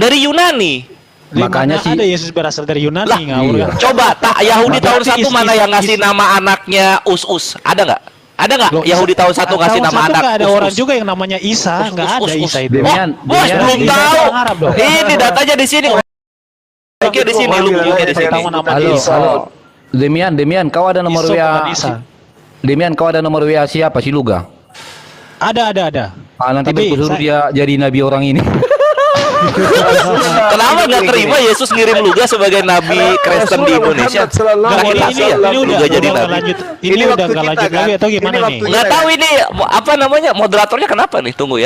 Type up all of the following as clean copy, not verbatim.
dari Yunani. Makanya sih ada Yesus berasal dari Yunani. Lah, ngawur iya. kan? Coba Yahudi tahun 1 mana yang ngasih is. nama anaknya Us? Ada nggak? Ada nggak Loh, Yahudi tahun 1 ngasih tahun nama satu anak nggak ada Us? orang juga yang namanya Isa, nggak ada Isa itu. Demian, Bos Demian, belum Demian. tahu. Orang Arab dong. Ini datanya di sini. Oke di sini, lu bukunya di sini. Tahu nama Halo, Isa. halo. Demian, kau ada nomor Iso bukan WA? Isa. Demian, kau ada nomor WA siapa? Si Luga. Ada. Ah, nanti Tapi aku suruh saya- dia jadi nabi orang ini. Kenapa nggak terima Yesus ngirim Luga sebagai nabi Kristen di Indonesia? Nggak, Nggak ini ya? udah Luga jadi nggak nabi. lanjut. Ini Ini udah waktu nggak kita, lanjut kan? lagi atau gimana Ini nih? waktunya. Nggak tahu ini apa namanya moderatornya kenapa nih? Tunggu.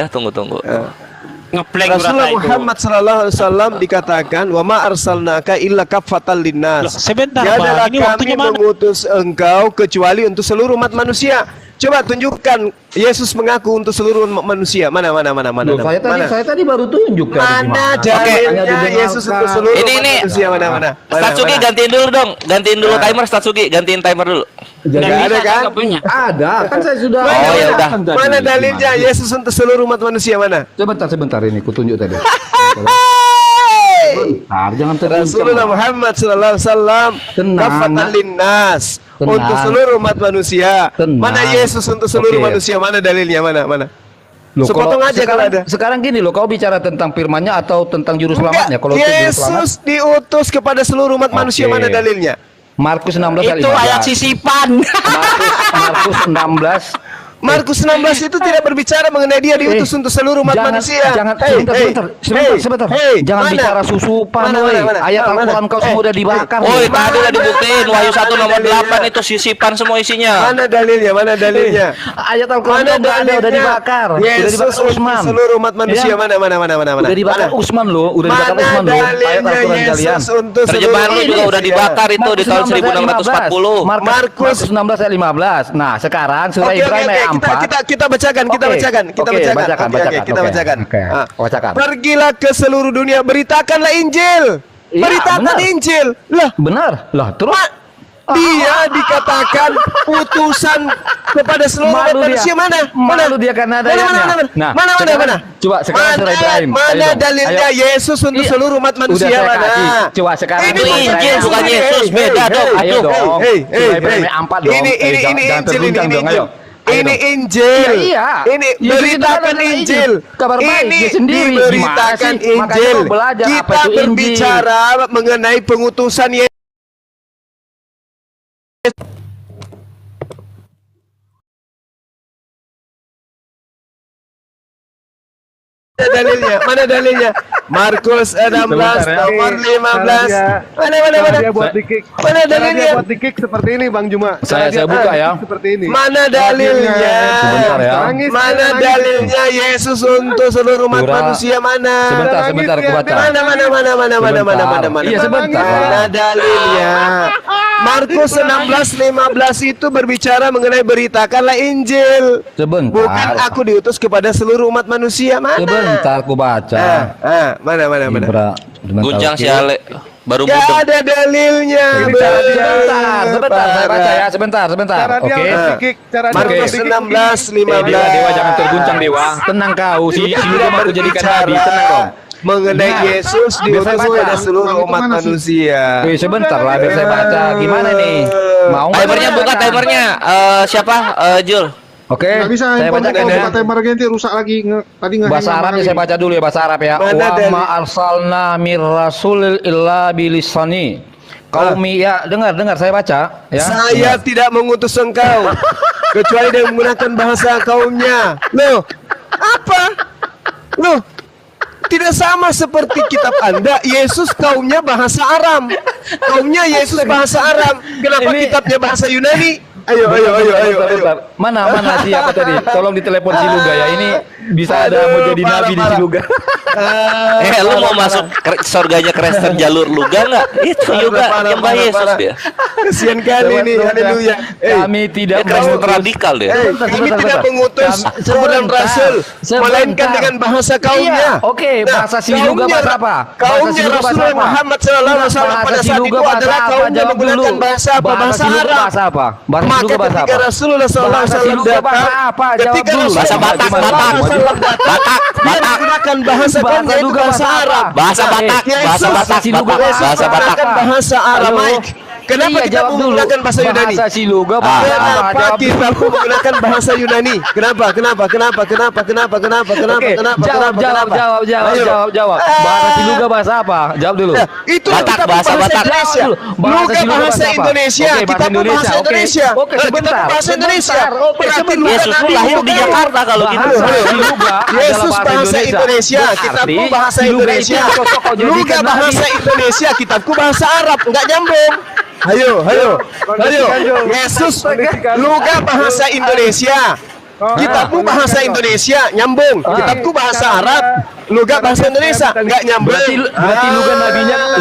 Ngepleng Rasulullah berata itu. Muhammad sallallahu alaihi wasallam dikatakan wa ma arsalnaka illa kaffatan Loh, linnas. sebentar Tiadalah Bang, ini kami waktunya mana? mengutus engkau kecuali untuk seluruh umat manusia. Coba tunjukkan Yesus mengaku untuk seluruh manusia. Mana? Loh, saya tadi baru tunjuk tadi. Mana Gimana? dalilnya Hanya Yesus untuk didengarkan. seluruh Ini, umat manusia? Mana? Statsugi gantiin dulu dong, gantiin dulu timer Statsugi, gantiin timer dulu. Jadi Nggak ada kan? Nggak punya. ada, kan saya sudah. Oh, ya udah. katakan tadi. Mana dalilnya Gimana? Yesus untuk seluruh umat manusia mana? Sebentar ini, kutunjuk tadi. Bentar, jangan Rasulullah terguncang. Muhammad sallallahu alaihi wasallam Tenang. kafatan linnas Tenang. untuk seluruh umat manusia. Tenang. Mana Yesus untuk seluruh Oke. manusia? Mana dalilnya? Mana? Loh, Sepotong kalau aja kalau sekarang, ada. Sekarang gini loh, kau bicara tentang firmannya atau tentang juru selamatnya? Kalau untuk juru selamat, Yesus diutus kepada seluruh umat manusia. Oke. Mana dalilnya? Markus 16 ayat Itu 15. ayat sisipan. Markus 16. Markus 16 itu tidak berbicara mengenai dia diutus untuk seluruh umat manusia. Jangan, Hey, sebentar. hey, Jangan mana? bicara susupan, Mana? woi. Ayat Mana? Al-Quran kau semua udah dibakar. Oh, woi. tadi udah dibuktiin Wahyu 1 nomor dalilnya? 8 itu sisipan semua isinya. Mana dalilnya? Ayat Al-Quran Mana kau nggak ada, udah dibakar. Udah Yesus dibakar untuk Usman. seluruh umat manusia. Ya. Mana? Udah dibakar Mana? Usman loh, udah dibakar Mana Usman loh. Ayat dalilnya Al-Quran kalian. Yesus untuk Terjemahan lu seluruh juga udah manusia? dibakar itu di tahun 1640. Markus 16 ayat 15. Nah, sekarang surah Ibrahim ayat 4. Kita bacakan. Oke, bacakan. Kita bacakan. Oke, Ah. bacakan. Pergilah ke seluruh dunia, beritakanlah Injil. Iya, Beritakan benar. Injil. Lah, Benar. Lah, terus dia dikatakan utusan kepada seluruh umat Malu dia. manusia. Mana? Malu dia karena ada ayatnya. Nah, sekarang- Mana? coba sekarang surah Ibrahim. Mana Ayo dong. dalilnya Ayo. Yesus untuk Iya. seluruh umat manusia? Udah saya Mana? kasih. Coba sekarang Ini surah Injil, Ibrahim. bukan Yesus, beda dong. Ayo dong. Surah Ibrahim ayat 4 dong. Ini Jangan Injil, terguncang dong. Ayo. Ayo Ini dong. Injil. Iya. Ini Yesus itu beritakan adalah Injil. Kabar baik Ini dia sendiri. diberitakan Gimana sih? Makanya Injil. kau belajar apa Kita itu Injil. berbicara mengenai pengutusan Yesus. Mana dalilnya? Markus 16 Sebentar ya. nomor 15. Mana? Dia buat dikik. Mana Cara dia dalilnya? buat dikik seperti ini Bang Juma. Saya buka ya. Seperti ini. Mana dalilnya? Sebentar ya. Nangis, Mana nangis. dalilnya Yesus untuk seluruh umat Surah- manusia? Mana? Sebentar aku baca. Mana? Iya, sebentar. Mana dalilnya? Markus 16:15 itu berbicara mengenai beritakanlah Injil. Sebentar. Bukan aku diutus kepada seluruh umat manusia. Mana? Sebentar aku baca. Mana? Sebentar, Guncang oke. si Ale. Baru Gak mudeng. ada dalilnya. Sebentar, saya baca ya, sebentar. Cara dia Oke. buat dikik. Cara dia Markus buat dikik. 16:15. Dewa jangan terguncang Dewa. Tenang kau, si Luga mau jadikan nabi, tenang kau. mengenai Nah, Yesus diutus biar saya baca. kepada seluruh umat manusia. Wih, sebentar lah biar saya baca. Gimana nih? Mau nggak Timernya saya buka baca? timernya. Siapa? Jul. Oke, Nggak bisa saya handphone bacakan kalau ya. buka timer ganti rusak lagi. Tadi nggak Bahasa handphone Arabnya lagi. saya baca dulu ya, bahasa Arab ya. Mana Wa dari- ma arsalna mir rasulil illa bilisani. Qaumi ya, dengar saya baca ya. Saya tidak mengutus engkau kecuali dengan menggunakan bahasa kaumnya. Loh, apa? Loh, tidak sama seperti kitab Anda. Yesus kaumnya bahasa Aram. Kaumnya Yesus bahasa Aram. Kenapa Ini- kitabnya bahasa Yunani? Ayo. Bentar. Mana siapa tadi? Tolong ditelepon si Luga ya. Ini bisa ada mau jadi parah, nabi di si parah. Luga. Lu mau masuk surganya Kristen jalur Luga nggak? Itu juga nyembah Yesus dia. Kesian kali nih, haleluya. Kami tidak Dia Kristen mengutus- radikal dia. Kami tidak mengutus Kami- Rasul dan sebentar, Rasul, melainkan sebentar. dengan bahasa kaumnya. Iya, oke, bahasa si Luga kaumnya- bahasa apa? Bahasa si Kaumnya Luga bahasa Rasulullah apa? Muhammad sallallahu alaihi wasallam Bahasa pada si saat Luga itu bahasa adalah apa? kaumnya Jawab menggunakan dulu. bahasa apa? Bahasa si Luga Arab. bahasa apa? Bahasa si Luga bahasa ketika apa? Rasulullah SAW Bahasa si Luga bahasa datang, apa? Jawab ketika dulu. Bahasa Batak, Maju, Batak. maju, maju. Batak, dia Batak. menggunakan bahasa Bahasa kaumnya itu Luga bahasa bahasa Arab. apa? Bahasa Batak, Yesus, bahasa Batak, si Luga Batak, Yesus bahasa Batak. menggunakan bahasa Aramaik. Kenapa Iya, kita jawab dulu. menggunakan bahasa Yunani? Bahasa si Luga bahasa apa? Kenapa Jawab kita dulu. menggunakan bahasa Yunani? Kenapa? Oke, jawab. Bahasa si Luga bahasa apa? Jawab dulu. Nah, itu Batak, kita bahasa Batak. Indonesia. Jawab dulu. Bahasa Luga si Luga bahasa bahasa apa? Indonesia. Oke, Kita pun bahasa Oke. Indonesia. Oke, Kita sebentar. pun bahasa Indonesia. Sebentar. Oke, Berarti sebentar. Luga Yesus tuh Nabi lahir untuk di kamu. Jakarta kalau gitu. Bahasa si Luga Yesus adalah bahasa Indonesia, kitabku Arti, bahasa si Luga Indonesia. itu cocok kau jadikan Luga nabi. bahasa Indonesia, kitabku bahasa Arab, enggak nyambung. Ayo. Yesus Luga bahasa Indonesia. Kitabku bahasa Indonesia, nyambung. Kitabku bahasa Arab, Luga bahasa Indonesia, enggak nyambung. Berarti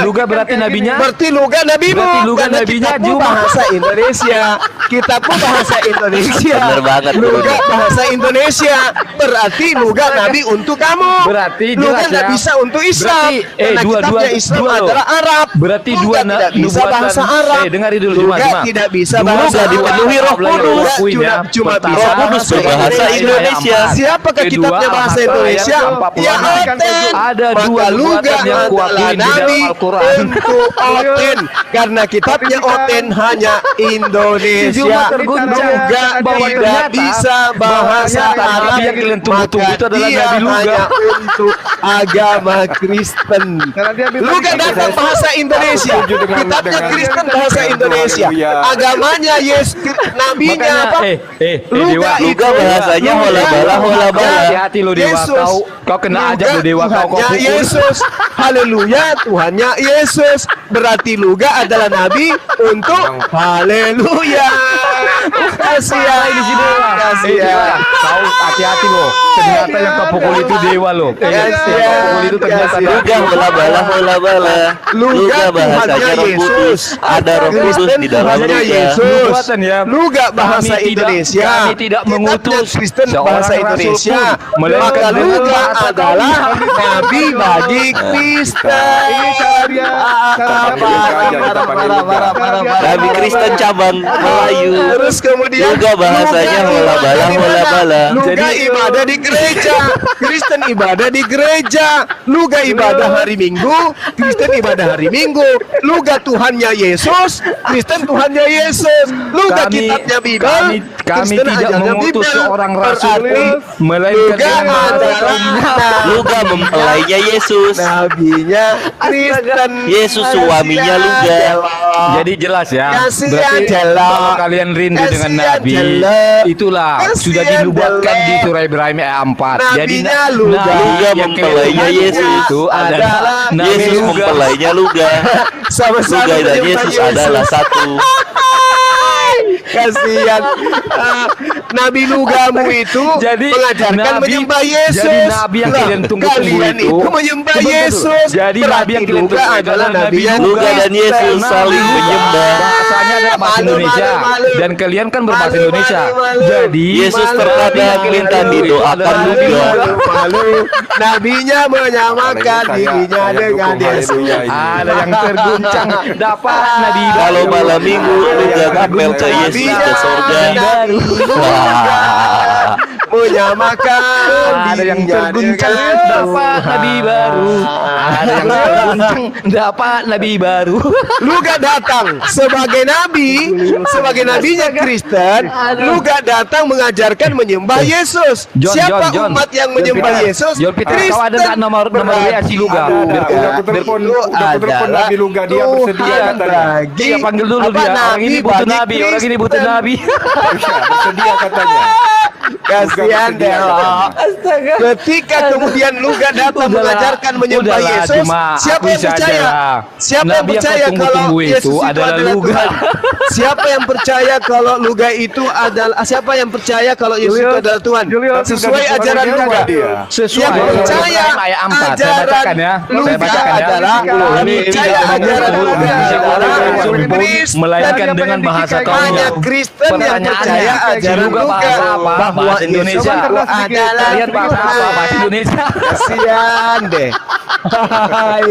Luga berarti nabinya. Berarti Luga nabimu. Berarti Luga Karena nabinya kitabmu Juma. bahasa Indonesia. Kitabmu bahasa Indonesia. Bener banget, Luga bener. bahasa Indonesia. Berarti Luga nabi untuk kamu. Berarti Luga jelas tidak ya. bisa untuk Islam. Berarti, Karena kitabnya Islam loh. adalah Arab. Berarti Luga dua tidak bisa nubuatan. bahasa Arab. Dengarin dulu Luga tidak bisa Dulu bahasa nggak Arab. dipenuhi Roh Luga Kudus. cuma Pertama, bisa Roh Kudus berbahasa Indonesia. Siapakah Kedua, kitabnya bahasa ayat Indonesia? ke-46. Ya Oten. Ada Maka dua Luga nubuatan yang kuakuin adalah di dalam nabi Al-Quran. untuk Oten. Karena kitabnya Oten hanya Indonesia. Cuma terguncang Luga bahwa tidak ternyata- bisa bahasa ternyata Arab. nabi yang kalian tunggu-tunggu Maka itu adalah dia Nabi Luga. hanya untuk agama Kristen. Luga datang bahasa Indonesia. Kitabnya Kristen bahasa Indonesia. Agamanya Yesus, nabinya apa? Dewa. Luga bahasanya hola bala. Hati-hati lo Dewa. Kau kena ajak lo Dewa. Kau Tuhannya pukul. Yesus. Haleluya, Tuhannya Yesus. Berarti Luga adalah nabi untuk haleluya. Kasihan Ini si Dewa. Kasihan. Kau hati-hati lo. Ternyata yang kau pukul itu Dewa lo. Yang kau pukul itu ternyata Luga hola bala. Luga bahasanya Tuhannya Roh Kudus. Yesus. Ada Roh Kudus Kristen di dalam Tuhannya Luga. Yesus. Nubuatan ya. Luga bahasa Kami tidak- Indonesia. kami tidak Kitabnya mengutus Kristen seorang bahasa rasul Indonesia. pun, melainkan Maka dengan Luga bahasa adalah kaumnya. nabi bagi Kristen. Ini cara dia. Nabi Kristen cabang Melayu. Terus kemudian Luga bahasanya hola bala. Luga ibadah di gereja. Kristen ibadah di gereja. Luga ibadah hari Minggu. Kristen ibadah hari Minggu. Luga Tuhannya Yesus. Kristen Tuhannya Yesus. Luga kitabnya Bible. Kami Kristen tidak ajarnya mengutus Bible. seorang rasul Berarti melainkan Luga dengan bahasa adalah kaumnya. Luga mempelainya Yesus. nabinya Kristen. Yesus suaminya Luga. Jadi jelas ya. Kasihan Berarti Jella. kalau kalian rindu dengan Kasihan Nabi, Jella. itulah Kasihan sudah dinubuatkan Jella. di surah Ibrahim ayat 4. Jadi Nabinya Luga. Luga yang mempelainya kalian Yesus. itu adalah Nabi Yesus Luga. mempelainya Luga. Sama-sama Luga dan menyembah Yesus adalah satu. Kasihan. Nabi Lugamu itu mengajarkan Nabi- menyembah Yesus. Jadi Nabi yang Lah, kalian tunggu-tunggu kalian itu menyembah Betul, betul. Yesus. Jadi Nabi yang kalian Luga tunggu adalah Nabi yang Luga dan Yesus saling menyembah. Bahasanya adalah bahasa Malu, Indonesia malu. dan kalian kan berbahasa Malu, Indonesia. malu. Jadi Yesus Malu, terkadang malu, minta malu. didoakan Nabi Luga. Malu. Nabinya menyamakan dirinya dengan Yesus. ada yang terguncang dapat Nabi Kalau malam minggu Luga ngapel ke Yesus ke surga. Wah. Menyamakan ada yang dirinya terguncang dengan dapat Nabi baru. Ada yang terguncang dapat Nabi baru. Luga datang sebagai nabinya Kristen. Luga datang mengajarkan menyembah Yesus. Siapa John. umat yang menyembah Peter. Yesus? John Peter, kau ada nggak nomor WA si Luga? Udah telepon Nabi Luga, dia bersedia katanya. Iya, panggil dulu dia. Orang ini butuh Nabi. Orang ini butuh Nabi. Bersedia katanya. Kasihan deh lo. Ketika kemudian Luga datang mengajarkan menyembah udahlah, Yesus, cuma siapa akui yang percaya? saja. Siapa yang Nabi yang percaya kau tunggu-tunggu kalau Yesus itu itu adalah adalah Luga. Tuhan? Siapa yang percaya kalau Luga itu adalah siapa yang percaya kalau Yesus itu adalah Tuhan? Sesuai ajaran Luga. Sesuai Yang percaya ayat 4. Saya ajaran bacakan ya. Saya Luga bacakan ya. adalah Kami percaya tidak ajaran mengutus Luga manusia adalah orang pun, Kristen. melainkan dengan bahasa Hanya kaumnya. Kristen yang percaya Pertanyaannya, ajaran Luga Luga bahasa apa? bahwa Bahasa Indonesia. Yesus adalah Kalian bahasa apa? Bahasa Indonesia. Kasihan deh. Hai.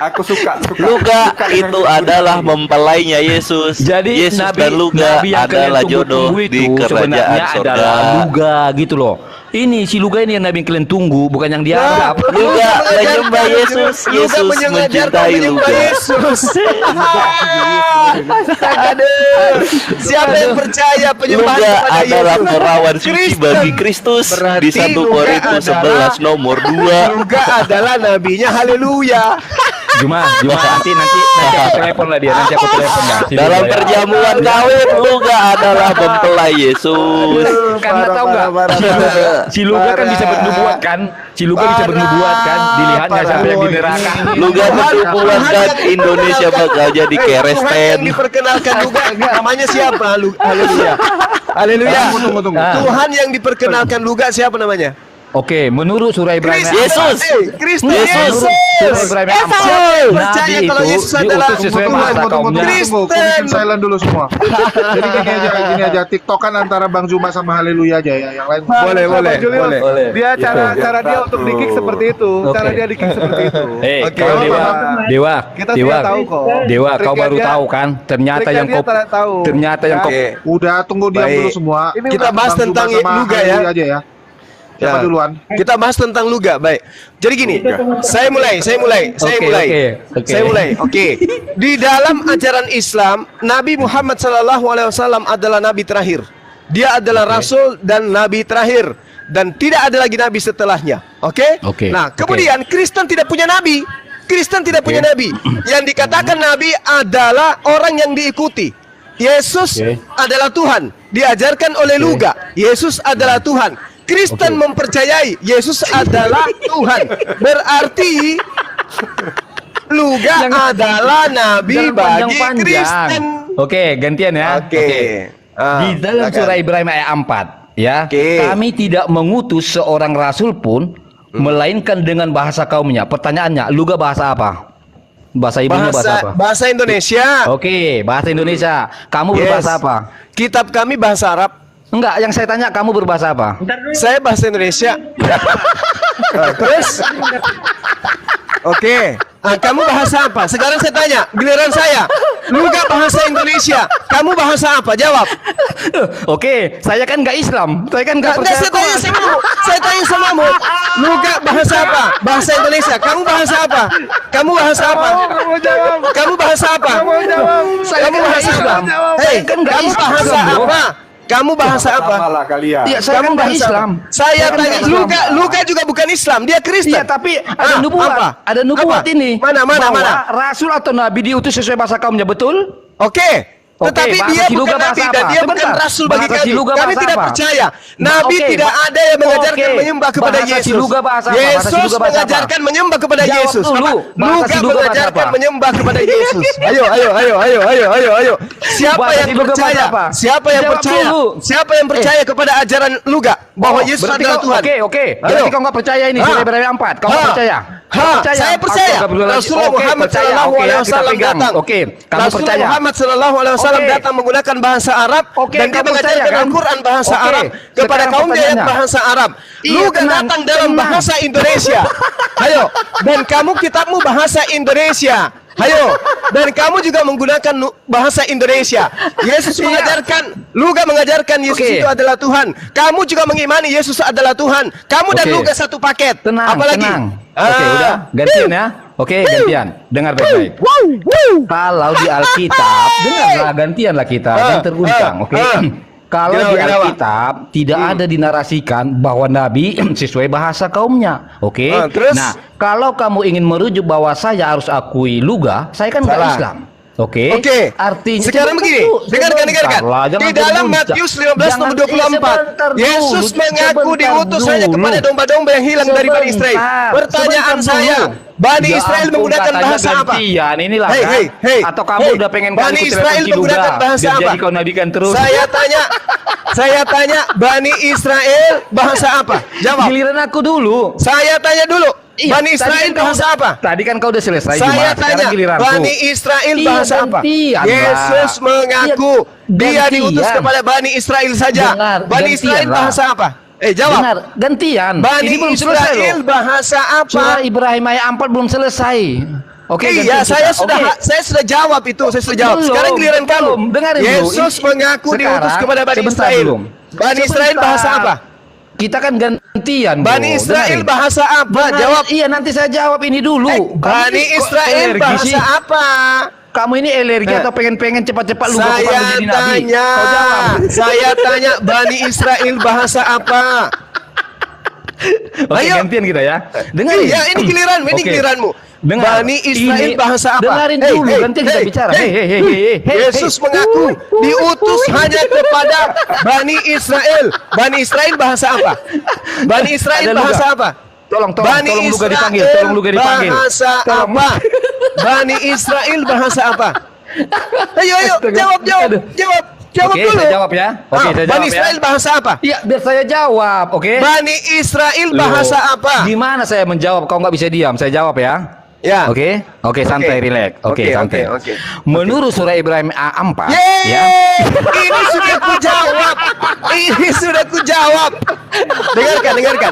Aku suka. Luga Suka itu dengan adalah mempelainya Yesus. Jadi Yesus nabi, dan Luga nabi yang kalian adalah jodoh tunggu-tunggu di itu kerajaan sebenarnya surga. adalah Luga gitu loh. Ini si Luga ini yang nabi yang kalian tunggu, bukan yang dianggap. Luga menyembah Yesus. Yesus mencintai Luga. Yesus. Siapa yang percaya penyembahan Luga kepada adalah Yesus? perawan suci Kristen. bagi Kristus di Berarti 1 Luga Korintus adalah- 11 nomor 2. Luga adalah nabinya, haleluya. Cuma nanti aku telepon lah dia, nanti aku telepon dah. Si Dalam Luga ya. perjamuan kawin Luga adalah mempelai Yesus. Karena tahu nggak, si Luga kan bisa bernubuat kan, si Luga bisa bernubuat kan, dilihatnya siapa yang di neraka. Luga bernubuatkan Indonesia bakal jadi Tuhan Keresten. yang diperkenalkan Luga namanya siapa? Haleluya. Haleluya. Tunggu. Tuhan yang diperkenalkan Luga siapa namanya? Oke, menurut surah Ibrahim Yesus. Kristus. Yesus. Surah Ibrahim ayat 4, Siapa yang Nabi percaya itu kalau Yesus adalah diutus sesuai Tuhan? bahasa kaumnya. Kristen. Bikin silent dulu semua. Jadi gini aja, TikTokan antara Bang Zuma sama Haleluya aja ya. Yang lain Boleh. Dia cara dia untuk di-kick seperti itu. Cara dia di-kick seperti itu. Oke. Kau Dewa, Kita sudah tahu kok. Dewa, kau Triknya baru dia- tahu kan? Ternyata triknya yang dia kau, tidak tahu. ternyata yang kau, Oke. Udah tunggu diam Baik. dulu semua. Kita bahas Bang Zuma tentang sama Luga ya. Haleluya aja ya. Siapa Ya. duluan? Kita bahas tentang Luga, baik. Jadi gini, saya mulai. Oke. Di dalam ajaran Islam, Nabi Muhammad SAW adalah nabi terakhir. Dia adalah rasul dan nabi terakhir, dan tidak ada lagi nabi setelahnya. Oke? Oke. Nah, kemudian Kristen tidak punya nabi. Kristen tidak punya nabi. Yang dikatakan nabi adalah orang yang diikuti. Yesus adalah Tuhan, diajarkan oleh Luga. Yesus adalah Tuhan. Kristen mempercayai Yesus adalah Tuhan. Berarti Luga adalah nabi bagi Kristen. Oke, gantian ya. Oke. Di dalam surah Ibrahim ayat 4, ya, Oke. kami tidak mengutus seorang rasul pun melainkan dengan bahasa kaumnya. Pertanyaannya, Luga bahasa apa? Bahasa ibunya bahasa apa? Bahasa Indonesia. Oke, bahasa Indonesia. Kamu berbahasa Yes. apa? Kitab kami bahasa Arab. Enggak, yang saya tanya kamu berbahasa apa? Saya bahasa Indonesia. Terus? Oke. Kamu bahasa apa? Sekarang saya tanya, giliran saya. Luga bahasa Indonesia. Kamu bahasa apa? Jawab. Oke, saya kan nggak Islam. Saya kan nggak Nggak, percaya. saya tanya samamu. Luga bahasa apa? Bahasa Indonesia. Kamu bahasa apa? Kamu bahasa apa? Kamu bahasa apa? Saya Kamu kan nggak bahasa apa? Islam. Hei, Saya kan nggak kamu Islam, bahasa bro. apa? Kamu bahasa apa? Sama lah kalian. Iya, saya kan nggak bahasa Islam. apa? Saya kan tanya, nggak Islam. Luga juga bukan Islam, dia Kristen. Iya, tapi ada Ah, nubuat. apa? Ada nubuat Apa? ini. Mana? Bahwa rasul atau nabi diutus sesuai bahasa kaumnya, betul? Oke. Tetapi bahasa dia Siluga bukan bahasa nabi apa? dan dia bukan Sebentar. rasul bagi Bahasa kami. Siluga Kami bahasa tidak apa? percaya. Nabi Oke. tidak ada yang mengajarkan Oke. menyembah kepada Bahasa Yesus. Siluga bahasa apa? Bahasa Yesus Siluga bahasa apa? mengajarkan menyembah kepada Jawab Yesus. dulu. Apa? Bahasa Luga Siluga bahasa mengajarkan apa? menyembah kepada Yesus. Ayo. Siapa Bahasa yang Siluga bahasa percaya? apa? Siapa yang Jawab percaya? dulu. Siapa yang percaya kepada ajaran Luga bahwa Yesus berarti adalah kau- Tuhan? Oke. Ayo. Berarti kau nggak percaya ini Ha. surah Ibrahim 4. Kau nggak Ha. percaya? Ha, saya percaya. Rasulullah Muhammad sallallahu alaihi wasallam datang. Oke, kamu Rasulullah percaya? Muhammad sallallahu alaihi wasallam Oke. datang menggunakan bahasa Arab Oke, dan dia kamu percaya, mengajarkan kan? Al-Qur'an bahasa Oke, Arab kepada sekarang kaumnya yang pertanyaannya. bahasa Arab. Iya, Lu kan tenang, datang dalam tenang. bahasa Indonesia. Ayo, dan kamu kitabmu bahasa Indonesia. Ayo, dan kamu juga menggunakan bahasa Indonesia. Yesus Iya. mengajarkan, Luga mengajarkan Yesus Oke. itu adalah Tuhan. Kamu juga mengimani Yesus adalah Tuhan. Kamu dan Oke. Luga satu paket. Tenang, Apalagi? tenang. Oke, udah gantian ya. Oke, gantian. Dengar baik-baik. Kalau di Alkitab, dengarlah gantianlah kita, yang terguncang, oke? Kalau di Kenapa? Alkitab tidak ada dinarasikan bahwa Nabi sesuai bahasa kaumnya, oke? Terus? Nah, kalau kamu ingin merujuk bahwa saya harus akui Luga, saya kan nggak Salah. Islam. Oke. Oke. Artinya Sekarang begini, dengarkan. Sebentarlah, jangan Di dalam terguncang. Matius 15 nomor 24, Sebentar dulu, Yesus mengaku sebentar diutus hanya dulu. kepada domba-domba yang hilang dari Bani Israel. Pertanyaan Sebentar saya, dulu. Bani Ya Israel ampun, menggunakan katanya bahasa apa? gantian, inilah Hei, kan? hei. Atau kamu Hei, udah pengen Bani Israel menggunakan bahasa apa? Jadi kau nabikan terus. Saya tanya, Bani Israel bahasa apa? Jawab. Giliran aku dulu. Saya tanya dulu, Iya, Bani tadi Israel kan kau- bahasa apa? Tadi kan kau udah selesai. Saya Jumat. tanya, Sekarang giliranku. Bani Israel Iya, bahasa apa? gantian, Yesus Pak. mengaku Iya, dia gantian. diutus kepada Bani Israel saja. Dengar, Bani gantian Israel lah. bahasa apa? Jawab. Benar, gantian. Bani Ini belum selesai Israel loh. bahasa apa? Surah Ibrahim ayat 4 belum selesai. Oke, iya, gantian kita. Oke. saya sudah jawab itu, saya sudah jawab. Belum, Sekarang giliran kamu. belum. Dengarin dulu. Yesus Ini- mengaku sekarang, diutus kepada Bani sebentar Israel. belum. Bani Israel Sebentar. bahasa apa? Kita kan gantian, bro. Bani Israel Dengarin. bahasa apa? Dengarin. Jawab. Iya, nanti saya jawab ini dulu. Bani Kok Israel alergi bahasa sih? apa? Kamu ini alergi atau pengen cepat-cepat lu Saya menjadi nabi? tanya, Kau jawab. saya tanya Bani Israel bahasa apa? Oke, Ayo. gantian kita ya. Dengarin. Iya, ini giliranmu, ini Oke. giliranmu. Dengar. Bani Israel Ini- bahasa apa? Dengarin Hey, dulu, hey, gantian kita hey, bicara. hey. Hey. Yesus mengaku diutus hanya kepada Bani Israel. Bani Israel bahasa apa? Bani Israel Ada bahasa luga. apa? Tolong Bani Luga Israel dipanggil, tolong Luga dipanggil. bahasa Tolong. apa? Bani Israel bahasa apa? Ayo, Astaga. jawab. Aduh. Jawab Oke, dulu. saya jawab ya. Oke, saya Bani jawab ya. Israel bahasa apa? Iya, biar saya jawab, oke? Bani Israel Loh, bahasa apa? Gimana saya menjawab? Kau nggak bisa diam. Saya jawab ya. Ya. Oke, santai, relax. Oke, santai. Oke. Menurut surah Ibrahim A4, Yeay, ya. ini sudah kujawab. Ini sudah kujawab.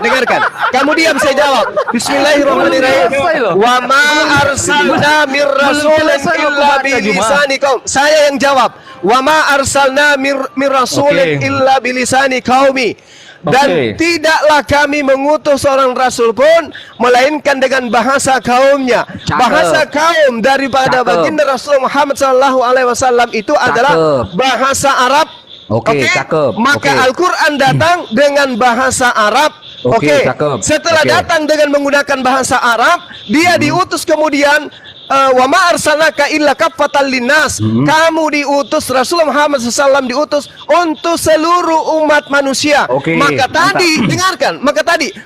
Dengarkan. Kamu diam, saya jawab. Bismillahirrahmanirrahim. Selesai loh. Wa ma arsalna mir rasulin selesai loh, illa aku baca, bilisani qaum. Saya yang jawab. Wa ma arsalna mir rasulin Oke. illa bilisani qaumi. Dan Oke. tidaklah kami mengutus seorang rasul pun melainkan dengan bahasa kaumnya. Cakep. Bahasa kaum daripada Cakep. baginda Rasul Muhammad SAW itu adalah bahasa Arab. Oke, cakep. Maka Oke. Al-Quran datang dengan bahasa Arab. Oke, cakep. Setelah Oke. datang dengan menggunakan bahasa Arab, dia diutus kemudian wa ma arsalnaka illa kaffatan linnas. Kamu diutus, Rasulullah Muhammad SAW diutus untuk seluruh umat manusia. Oke, Maka tadi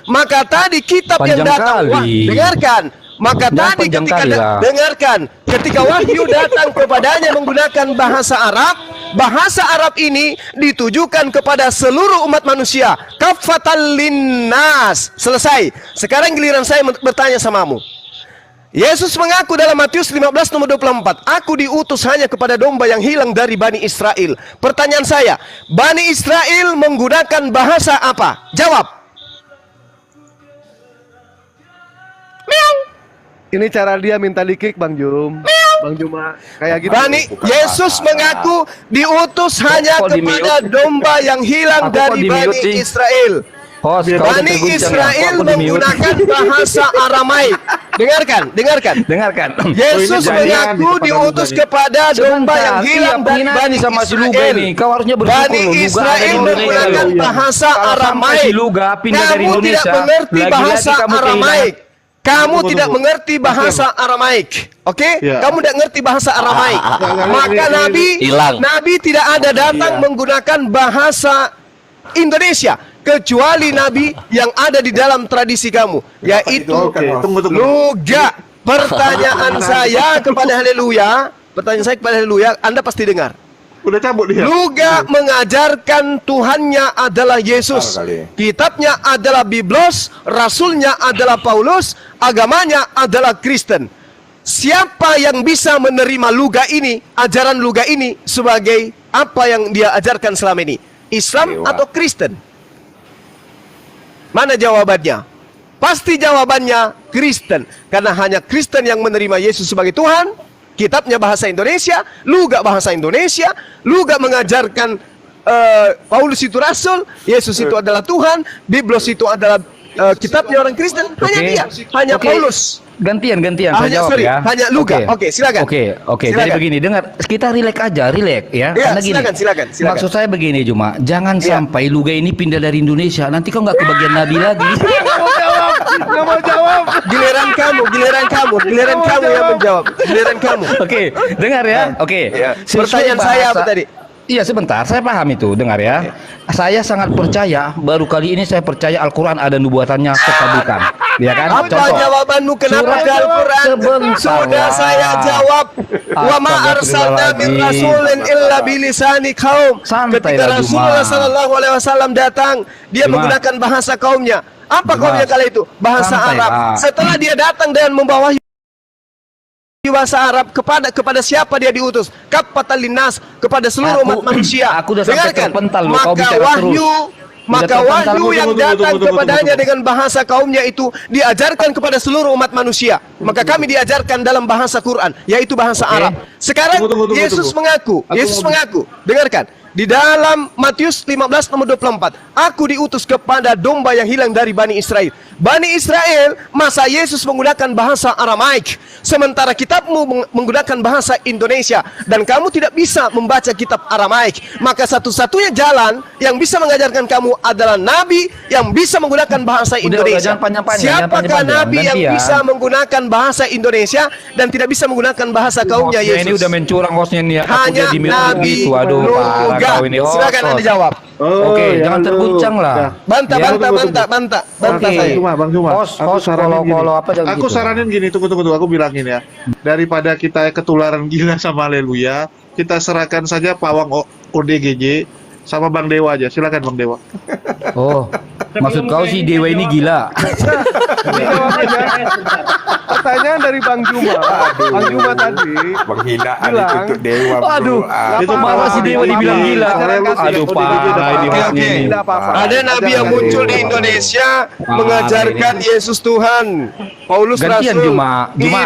maka tadi kitab yang Panjang datang. Wah, kali. dengarkan. Maka Jangan tadi panjang ketika kali lah. dengarkan, ketika wahyu datang kepadanya menggunakan bahasa Arab ini ditujukan kepada seluruh umat manusia. Kaffatan linnas. Selesai. Sekarang giliran saya bertanya samamu. Yesus mengaku dalam Matius 15 nomor 24, aku diutus hanya kepada domba yang hilang dari Bani Israel. Pertanyaan saya, Bani Israel menggunakan bahasa apa? Jawab. Ini cara dia minta di-kick Bang Jum. Bang Juma kayak gitu. Yesus mengaku diutus hanya kok kepada di-mute? domba yang hilang Aku kok dari di-mute Bani sih? Israel. Host, kau udah Bani terguncang ya? Israel Kok aku di-mute? menggunakan bahasa Aramaik. Dengarkan. Dengarkan. Yesus ini janjian mengaku di diutus tempat kepada domba yang hilang dari penghinaan Bani sama si Luga Israel. ini. Kau harusnya bersyukur Bani loh, Luga ada di Israel Indonesia menggunakan loh. bahasa Kalau sampai Aramaik. si Luga pindah dari Kamu tidak Indonesia, mengerti lagi-lagi bahasa kamu Aramaik. Kamu Tunggu, tidak tunggu. mengerti bahasa Aramaik. Oke? Ya. Kamu tidak ngerti bahasa Aramaik. Maka Hilang. Nabi tidak ada datang menggunakan bahasa Indonesia kecuali Nabi yang ada di dalam tradisi kamu, yaitu Oke, tunggu. Luga. Pertanyaan saya kepada Haleluya, Anda pasti dengar. Udah cabut dia. Luga mengajarkan Tuhannya adalah Yesus. Kitabnya adalah Biblos, rasulnya adalah Paulus, agamanya adalah Kristen. Siapa yang bisa menerima Luga ini, ajaran Luga ini sebagai apa yang dia ajarkan selama ini? Islam atau Kristen? Mana jawabannya? Pasti jawabannya Kristen. Karena hanya Kristen yang menerima Yesus sebagai Tuhan. Kitabnya bahasa Indonesia, Luga bahasa Indonesia, Luga mengajarkan Paulus itu rasul, Yesus itu adalah Tuhan, Biblos itu adalah kitabnya orang Kristen. Hanya Oke. dia, hanya Oke. Paulus. Gantian saya Hanya- jawab sorry, ya. hanya Luga. Oke, silakan. Oke. Jadi Silakan. begini, dengar, kita relax aja, relax ya. Ya, Karena gini. silakan. Maksud saya begini cuma, jangan Iya. sampai Luga ini pindah dari Indonesia. Nanti kau nggak kebagian Nabi lagi. Nggak mau jawab. Giliran kamu yang menjawab. Giliran kamu. Oke, dengar ya. Oke. Ya. Sesuai Pertanyaan saya apa tadi? Iya sebentar, saya paham itu. Dengar ya. Saya sangat percaya. Baru kali ini saya percaya Al-Quran ada nubuatannya kepadukan. Ya kan? Apa jawabanmu kenapa Surat- ke Al-Quran? Sebentar Sudah lah. saya jawab. Wa ma arsalna min rasulin illa bilisani kaum. Santai Ketika lah, Rasulullah Juma. sallallahu alaihi wasallam datang, dia Juma. menggunakan bahasa kaumnya. Apa Juma. kaumnya kala itu? Bahasa Santai Arab. lah. Setelah dia datang dan membawa bahasa Arab kepada siapa dia diutus? Kaffatan linnas, kepada seluruh umat manusia. aku udah sampai terpental loh, kau Maka bicara wahyu Maka wahyu yang datang kepadanya dengan bahasa kaumnya itu diajarkan kepada seluruh umat manusia. Maka kami diajarkan dalam bahasa Quran, yaitu bahasa Arab. Sekarang Yesus mengaku, dengarkan. Di dalam Matius 15 nomor 24, aku diutus kepada domba yang hilang dari Bani Israel. Bani Israel, masa Yesus menggunakan bahasa Aramaik, sementara kitabmu menggunakan bahasa Indonesia, dan kamu tidak bisa membaca kitab Aramaik. Maka satu-satunya jalan yang bisa mengajarkan kamu adalah Nabi yang bisa menggunakan bahasa Indonesia. Siapakah Nabi yang bisa menggunakan bahasa Indonesia dan tidak bisa menggunakan bahasa kaumnya Yesus? Ini udah mencurang hostnya nih. Hanya Nabi Luga. Silakan Anda jawab. Oke, jangan terguncang lah. Bantah saya. Bang Juma. Aku saranin gini, tunggu, aku bilangin ya. Daripada kita ketularan gila sama Haleluya, kita serahkan saja pawang ODGJ sama Bang Dewa aja. Silakan Bang Dewa. Oh, maksud kau si Dewa ini gila? Pertanyaan dari Bang Juma. Bang Juma tadi penghinaan bilang, itu untuk dewa. Aduh, Itu malah si Dewa dibilang gila. Aduh, parah ini Mas ini. tidak apa-apa. Ada nabi yang muncul di Indonesia mengajarkan Yesus Tuhan. Paulus Gantian Rasul. Juma,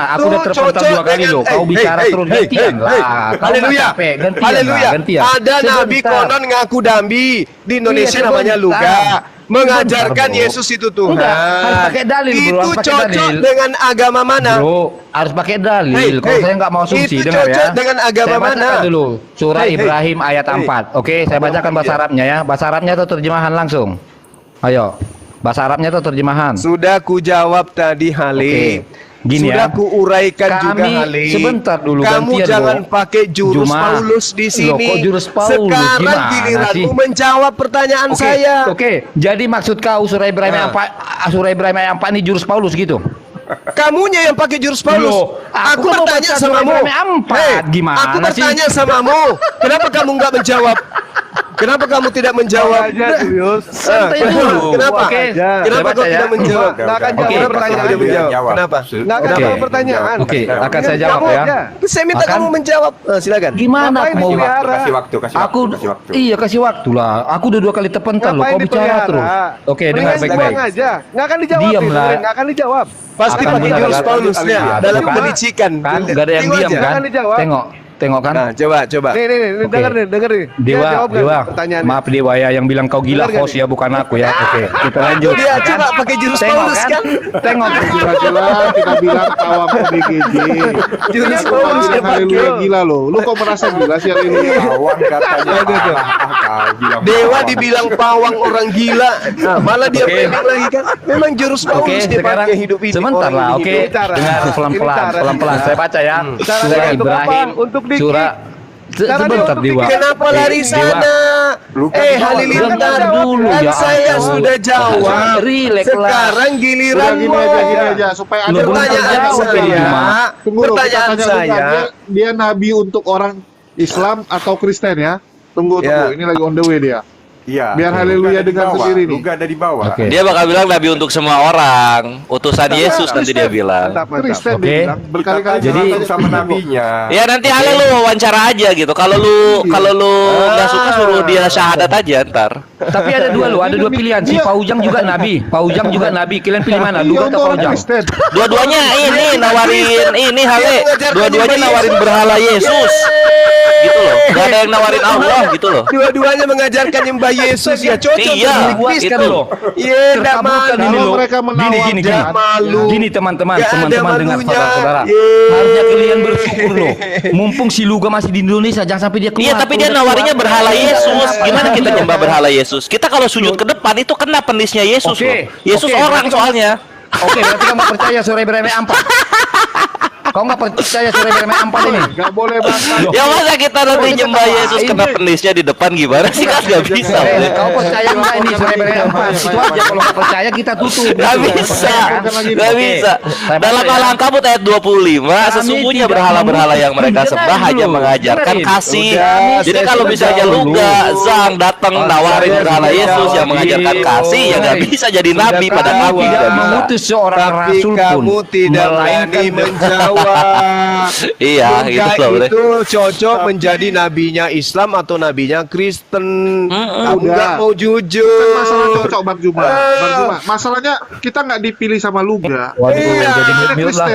aku udah Itu terpental cocok 2 kali dengan- loh. Kau bicara terus gantian lah. Kau nggak Haleluya. capek, gantian Haleluya. lah, gantian. Ada nabi Sebentar. konon ngaku dambi di Indonesia Iya, namanya sebentar. Luga. Mengajarkan Sebentar, bro. Yesus itu Tuhan. Enggak, harus pakai dalil, bro, Itu harus pakai cocok dalil. dengan agama mana? Bro, harus pakai dalil. Kalau saya nggak mau asumsi, Itu dengar ya. cocok dengan agama Saya bacakan mana? dulu surah Hey, hey. Ibrahim ayat 4. Oke, saya bacakan bahasa Arabnya ya. Bahasa Arabnya itu terjemahan langsung. Ayo. Bahasa Arabnya itu terjemahan. Sudah ku jawab tadi Hale. Oke. Gini Sudah ya. ku uraikan juga Kami Hale. sebentar dulu, Kamu gantian, jangan Bro. pakai jurus Juma. Paulus di sini. Loh, kok jurus Paulus? Sekarang Gimana giliranmu sih? menjawab pertanyaan Oke, saya. Oke, jadi maksud kau surah Ibrahim Nah. surah Ibrahim ayat 4 ini jurus Paulus gitu? Kamunya yang pakai jurus Paulus. Loh, aku aku mau bertanya baca samamu. surah Ibrahim 4. Gimana aku sih? bertanya samamu. Kenapa kamu nggak menjawab? Kenapa kamu tidak menjawab? aja Julius. Santai dulu. Kenapa? Oke, Kenapa saya kau baca ya. tidak menjawab? Nggak akan Oke. jawab pertanyaan. Tidak menjawab. Kenapa? Nggak akan Oke. jawab pertanyaan. Oke, akan saya Kamu jawab ya. aja. Saya minta Akan- kamu menjawab. Silakan. Gimana Ngapain mau dipelihara? Kasih waktu, aku iya kasih waktu lah. Aku udah 2 kali terpental loh. Ngapain Kau bicara dipelihara? terus. Oke, dengar Mendingan baik-baik. buang aja. Nggak akan dijawab. Diam nih, lah. dengerin. Nggak akan dijawab. Pasti Akan pakai benar, jurus kan? Paulusnya dalam Kan? kelicikan. Kan gak ada yang Tengok diam aja. kan? Jangan dijawab. Tengok kan? Nah, coba. Nih, Oke. denger nih. Dia Dewa, jawab nggak Dewa, pertanyaannya? maaf Dewa ya yang bilang kau gila Dengar nggak host nih? ya bukan aku ya. Oke, kita lanjut. Dia coba pakai jurus Tengok Paulus kan? Tengok. Jelas kita bilang pawang ODGJ. Jurus Dia Paulus bawa. dia Haleluya pakai. gila loh. Lu kok merasa gila sih Haleluya? Kawan katanya bilang Dewa kawan. dibilang pawang orang gila. Nah, malah dia Oke. pendek lagi kan. Memang jurus Oke, Paulus dia sekarang pakai hidup ini. sebentar orang lah. ini Oke, hidup. Cara. dengar Ini pelan-pelan, cara pelan-pelan. dia. Saya baca ya. Cara Surah dia untuk Ibrahim, apa? Untuk dikit. surah. Cara dia Sebentar untuk Dewa. dikit. Kenapa lari Dewa. sana? Lupa Eh dijawab. Halilintar Jangan dulu, kan ya saya ampun. sudah jawab. Relax lah. Sekarang Udah giliranmu. gini aja supaya ada Lu belum Pertanyaan terjawab, saya, Juma. Tunggu dulu, kita pertanyaan tanya dulu, saya. dia nabi untuk orang Islam atau Kristen ya? Tunggu, Ya. ini lagi on the way dia. Iya. Biar Luga Haleluya ada di dengar bawah. sendiri nih. Luga ada di bawah. Oke. Dia bakal bilang nabi untuk semua orang, utusan Yesus nanti dia bilang. Mantap. Kristen Oke. dia bilang berkali-kali. Jadi, tanya sama nabinya. Ya nanti Ale lu wawancara aja gitu. Kalau lu nggak suka suruh dia syahadat aja ntar. Tapi ada dua loh, ada 2 pilihan. Si Paujang juga nabi, Paujang juga nabi. Kalian pilih mana? Iya, Luga untuk atau orang Paujang? Kristen. Dua-duanya ini nawarin ini Hale. Dua-duanya nawarin berhala Yesus. Gitu loh. Gak ada yang nawarin Allah gitu loh. Dua-duanya mengajarkan nyembah Yesus ya cocok. Iya, Kuis itu kan loh. Iya, enggak Terkabulkan malu. ini Kalau loh. mereka menawar Gini. Nggak malu. Gini teman-teman, Nggak ada teman-teman dengar malunya. saudara-saudara. Yeay. Harusnya kalian bersyukur loh. Mumpung si Luga masih di Indonesia, jangan sampai dia keluar. Iya tapi dia Udah nawarinnya keluar. berhala Yesus. Gimana kita nyembah berhala Yesus? Kita kalau sujud ke depan itu kena penisnya Yesus Oke, loh. Yesus oke, orang berarti soalnya. Oke, berarti kamu percaya surah Ibrahim ayat 4? Kau nggak percaya surah Ibrahim ayat 4 ini? Gak boleh bangsa. Loh. Ya masa kita nanti kita nyembah ketawain Yesus kena deh. penisnya di depan gimana sih kan nggak bisa. Kau percaya nggak ini surah Ibrahim ayat 4? Itu aja, kalau nggak percaya kita tutup. Gak Gitu. bisa, Percaya, kan? gak Oke. bisa. Saya Dalam baca ya. Al-Ankabut ayat 25, sesungguhnya tidak berhala-berhala yang mereka dengerin sembah hanya dulu. mengajarkan Dengerin. kasih. Udah, Jadi saya kalau sudah misalnya jawab Luga, dulu. Zang datang nawarin saya berhala sudah Yesus jawab. yang mengajarkan kasih, ya nggak bisa jadi Sudah nabi pada tahu. kami. tidak Nggak bisa. mengutus seorang Tapi rasul pun, kamu tidak berani melainkan menjawab. Iya, Luga gitu loh, Bre. itu cocok menjadi nabinya Islam atau nabinya Kristen. Kamu Udah. nggak mau jujur. Kan masalah cocok Bang Juma. Bang Juma, masalahnya kita nggak dipilih sama Luga. Waduh, Iya. jadi mute lah.